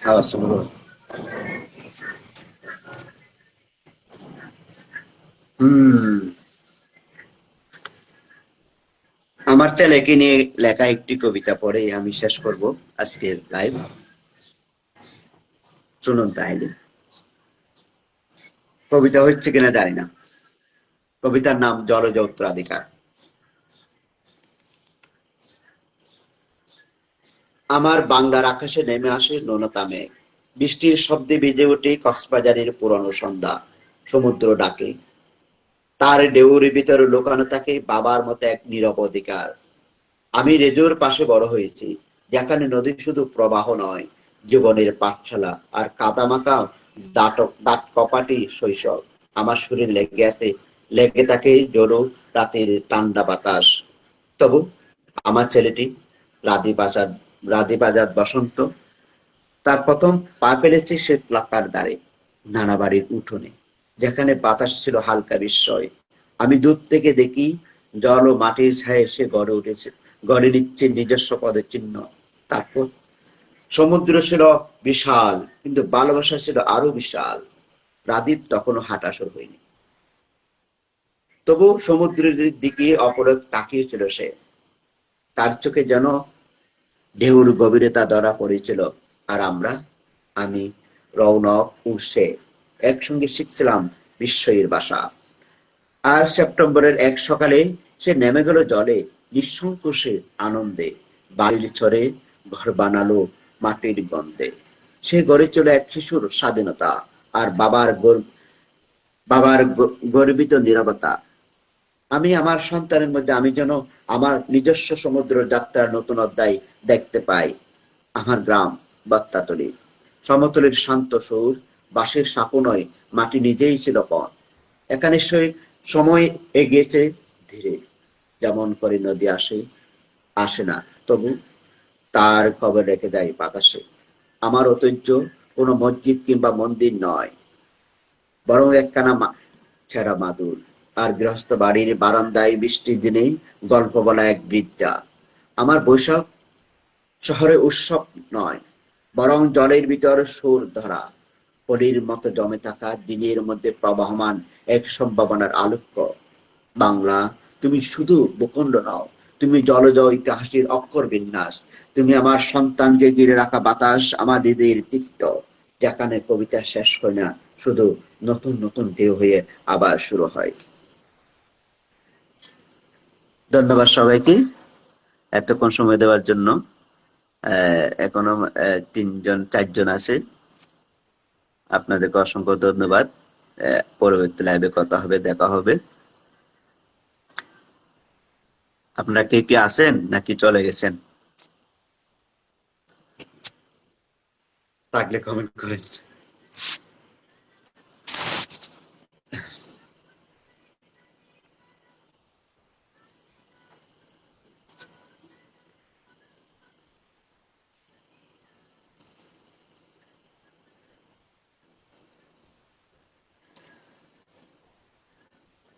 আওয়াজ শুনবো। হুম, আমার ছেলেকে নিয়ে লেখা একটি কবিতা পড়ে আমি শেষ করব আজকের লাইভ। শুনুন তাইলে। কবিতা হচ্ছে কিনা জানি না। কবিতার নাম জলজ উত্তরাধিকার। আমার বাংলার আকাশে নেমে আসে ন্যূনতা মেঘ, বৃষ্টির শব্দে বেজে ওঠে কক্সবাজারের পুরনো সন্ধ্যা। সমুদ্র ডাকে, তার ঢেউর ভিতরে লুকানো থাকে বাবার মতো এক নীরব অধিকার। আমি রেজোর পাশে বড় হয়েছি, যেখানে নদী শুধু প্রবাহ নয়, জীবনের পাঠশালা আর কাদামাখা দাঁত কপাটি শৈশব। আমার শরীর লেগে আছে, লেগে থাকে জোরো রাতের ঠান্ডা বাতাস। তবু আমার ছেলেটি রাধি বাজার রাধি বাজার বসন্ত, তার প্রথম পা ফেলেছে সে প্লাকার দ্বারে, নানা বাড়ির উঠোনে, যেখানে বাতাস ছিল হালকা বিস্ময়। আমি দূর থেকে দেখি জল ও মাটির ছায়ে সে গড়ে উঠেছে, গড়ে নিচ্ছে নিজস্ব পদের চিহ্ন। তারপর সমুদ্র ছিল বিশাল, কিন্তু ভালোবাসা ছিল আরো বিশাল। রাদীপ তখনও হাঁটা শুরু হয়নি, তবু সমুদ্রের দিকে অপলক তাকিয়েছিল সে। তার চোখে যেন ঢেউর গভীরতা ধরা পড়েছিল। আর আমি, রৌনক ও সে একসঙ্গে শিখছিলাম বিস্ময়ের ভাষা। আর সেপ্টেম্বরের এক সকালে সে নেমে গেল জলে, নিঃসংকোচে আনন্দে। বালির চরে ঘর বানালো মাটির গন্ধে। সে গড়ে চলে এক শিশুর স্বাধীনতা, আর বাবার গর্বিত নীরবতা। আমি আমার সন্তানের মধ্যে আমি যেন আমার নিজস্ব সমুদ্র যাত্রার নতুন অধ্যায় দেখতে পাই। আমার গ্রাম বাত্তাতলী, সমতলের শান্ত সুর, বাঁশের সাঁকো নয়, মাটি নিজেই ছিল পথ। এখানে সময় এগিয়েছে ধীরে, যেমন করে নদী আসে আসে না, তবু তার খবর রেখে যায় বাতাসে। আমার ঐতিহ্য কোনো মসজিদ কিংবা মন্দির নয়, বরং একখানা ছেঁড়া মাদুর, আর গৃহস্থ বাড়ির বারান্দায় বৃষ্টির দিনে গল্প বলা এক বৃদ্ধা। আমার বৈশাখ শহরে উৎসব নয়, বরং জলের ভিতর সুর ধরা, পলির মতো জমে থাকা দিনের মধ্যে প্রবাহমান এক সম্ভাবনার আলোক্য। বাংলা, তুমি শুধু ভূখণ্ড নও, তুমি জলজ ইতিহাসের অক্ষর বিন্যাস। তুমি আমার সন্তানকে ঘিরে রাখা বাতাস, আমার হৃদয়ের তিক্ত, যেখানে কবিতা শেষ হয় না, শুধু নতুন নতুন ঢেউ হয়ে আবার শুরু হয়। ধন্যবাদ সবাইকে এতক্ষণ সময় দেওয়ার জন্য। এখনো তিনজন চারজন আছে, আপনাদেরকে অসংখ্য ধন্যবাদ। পরবর্তী লাইভে কথা হবে, দেখা হবে। আপনারা কে কি আছেন নাকি চলে গেছেন? থাকলে কমেন্ট করেন।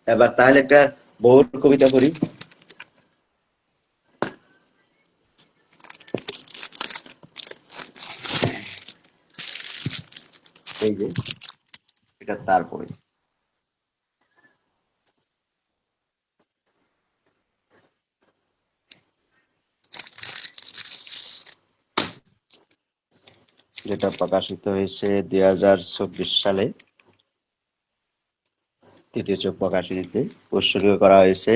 এবার তাহলে একটা বউর কবিতা করি। এই যে এটা তারপরে যেটা প্রকাশিত হয়েছে 2024 সালে, তৃতীয় চোখ প্রকাশনীতে উৎসর্গ করা হয়েছে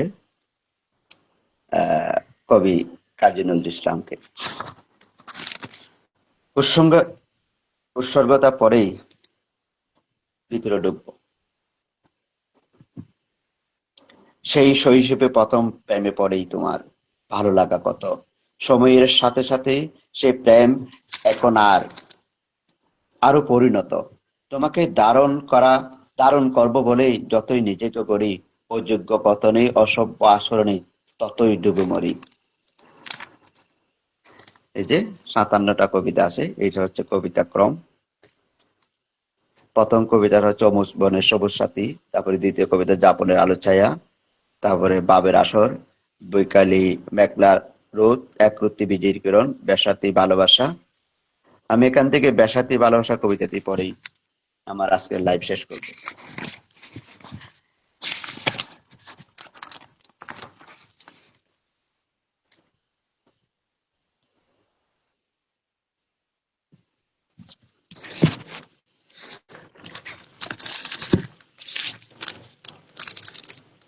কবি কাজী নজরুল ইসলামকে। উৎসর্গ উৎসর্গতা পরেই ভিতরে ঢুকবো। সেই শৈশবে প্রথম প্রেমে পড়েই তোমার ভালো লাগা কত, সময়ের সাথে সাথে সে প্রেম এখন আরো পরিণত। তোমাকে ধারণ করব বলেই যতই নিজেকে করি, অযোগ্য পতনে অসভ্য আচরণে ততই ডুবে মরি। এই যে 57টা কবিতা আছে, এইটা হচ্ছে কবিতা ক্রম। প্রথম কবিতাটা হচ্ছে অমুস বনের সবুজ সাথী, তারপরে দ্বিতীয় কবিতা যাপনের আলো ছায়া, তারপরে বাবের আসর, বৈকালী মেঘলা রোদ, একরত্তি বীজের কিরণ, বেসাতি ভালোবাসা, আমি এখান থেকে বেসাতি ভালোবাসা কবিতাটি পড়েই আমার আজকের লাইভ শেষ করব।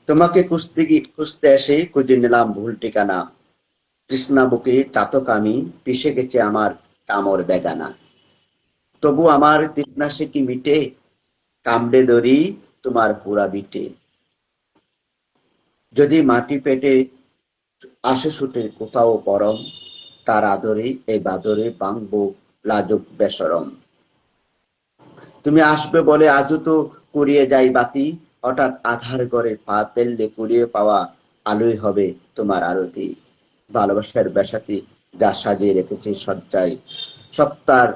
তোমাকে খুঁজতে এসে খুঁজে নিলাম ভুল ঠিকানা, তৃষ্ণা বুকে চাতক আমি, পিষে গেছে আমার কামর বেগানা। তবু আমার তৃষ্ণা সে কি মিটে, কামড়ে ধরি তোমার পুরা বিটে। যদি মাটি পেটে আসে ছুটে কোথাও পরম, তার আদরে এই বাদরে ভাঙবো লাজুক বেসরম। তুমি আসবে বলে আজও তো কুড়িয়ে যাই বাতি, হঠাৎ আধার ঘরে পা ফেললে কুড়িয়ে পাওয়া আলোই হবে তোমার আরতি। ভালোবাসার বেসাতি যা সাজিয়ে রেখেছে সজ্জায়, সপ্তার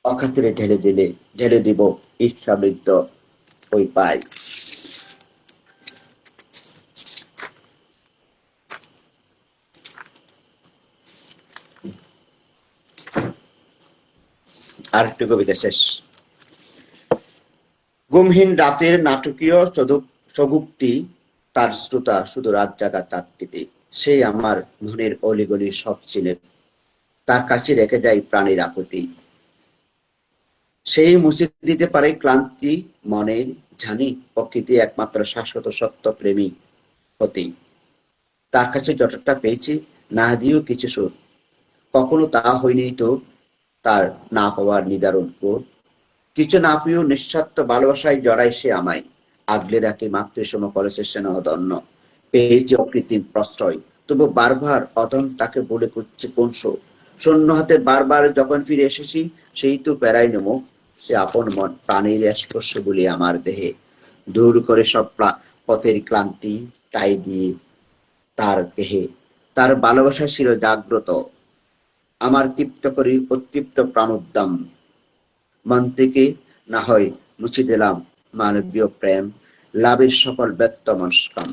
অখাতিরে ঢেলে দিব ঈর্ষাবৃদ্ধ ওই পায়। আর একটু কবিতা শেষ। ঘুমহীন রাতের নাটকীয় চগুক্তি, তার শ্রোতা শুধু রাত জাগা তাকতিতে। সেই আমার মনের অলিগলি সব চিনে, তার কাছে রেখে যায় প্রাণীর আকুতি। সেই মুছে দিতে পারে ক্লান্তি মনের, জানি প্রকৃতি একমাত্র শাশ্বত সত্য প্রেমী হতেই। তার কাছে যতটা পেয়েছি না দিয়েও কিছু সুখ, কখনো তা হয়নি তো তার না পাওয়ার নিদারুণ কোর। কিছু না পেয়েও নিঃস্বার্থ ভালোবাসায় জড়ায় সে আমায়, আগলে রাখে মাতৃসম করেছে স্নেহধন্য। পেয়েছি অকৃত্রিম প্রশ্রয়, তবু বারবার অধম তাকে বলে করছে কোন শোক। শূন্য হাতে বারবার যখন ফিরে এসেছি, সেই তো পেরাই নেমো সে আপন মন প্রাণীর স্পর্শ বলি আমার দেহে। দূর করে সব পথের ক্লান্তি, তাই দিয়ে তার দেহে তার ভালোবাসা ছিল জাগ্রত। আমার তৃপ্ত করি উৎতৃপ্ত প্রাণোদ্যম, মন থেকে না হয় মুছে দিলাম মানবীয় প্রেম, লাভের সকল ব্যর্থ মনস্কাম।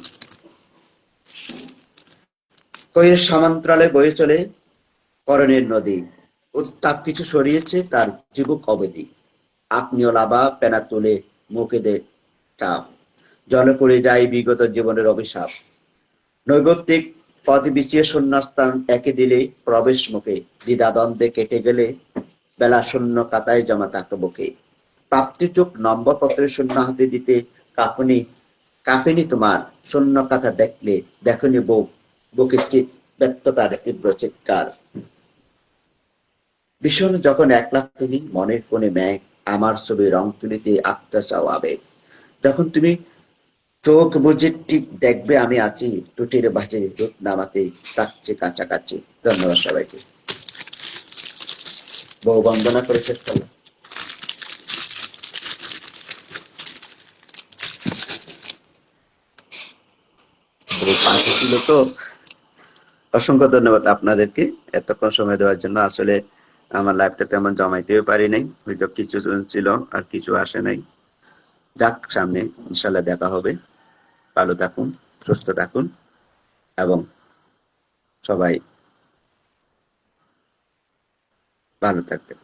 কইয়ের সমান্তরালে বয়ে চলে করণের নদী, উত্তাপ কিছু সরিয়েছে তার চিবুক অবধি। আপনিও লাভা পেনা তুলে মুখে দে চাপ, জলে পড়ে যায় বিগত জীবনের অভিশাপ। নৈবত্তিক পথ বিছিয়ে শূন্যস্থান একে দিলে প্রবেশ মুখে, দ্বিধাদ্বন্দ্বে কেটে গেলে বেলা শূন্য কাতায় জমা থাকে বুকে। প্রাপ্তিটুক নম্বরপত্রে শূন্য হাতে দিতে কাঁপুনি কাঁপেনি তোমার, শূন্য কাতা দেখলে দেখনি বুকে ব্যর্থতার তীব্র চিৎকার। ভীষণ যখন একলা তুমি মনের কোণে মেঘ, আমার ছবি রং তুলিতে আঁকতে চাও আবেগ। যখন তুমি চোখ বুঝে ঠিক দেখবে আমি আছি, টুটির বাজে দুধ নামাতে তাকছে কাছাকাছি। ধন্যবাদ সবাইকে। বহু বন্দনা করে শেষ করলাম। পাশে ছিল তো, অসংখ্য ধন্যবাদ আপনাদেরকে এতক্ষণ সময় দেওয়ার জন্য। আসলে আমার লাইফটা তেমন জমাইতেও পারি নাই, হয়তো কিছু ছিল আর কিছু আসে নাই। যাক, সামনে ইনশাল্লাহ দেখা হবে। ভালো থাকুন, সুস্থ থাকুন এবং সবাই ভালো থাকবেন।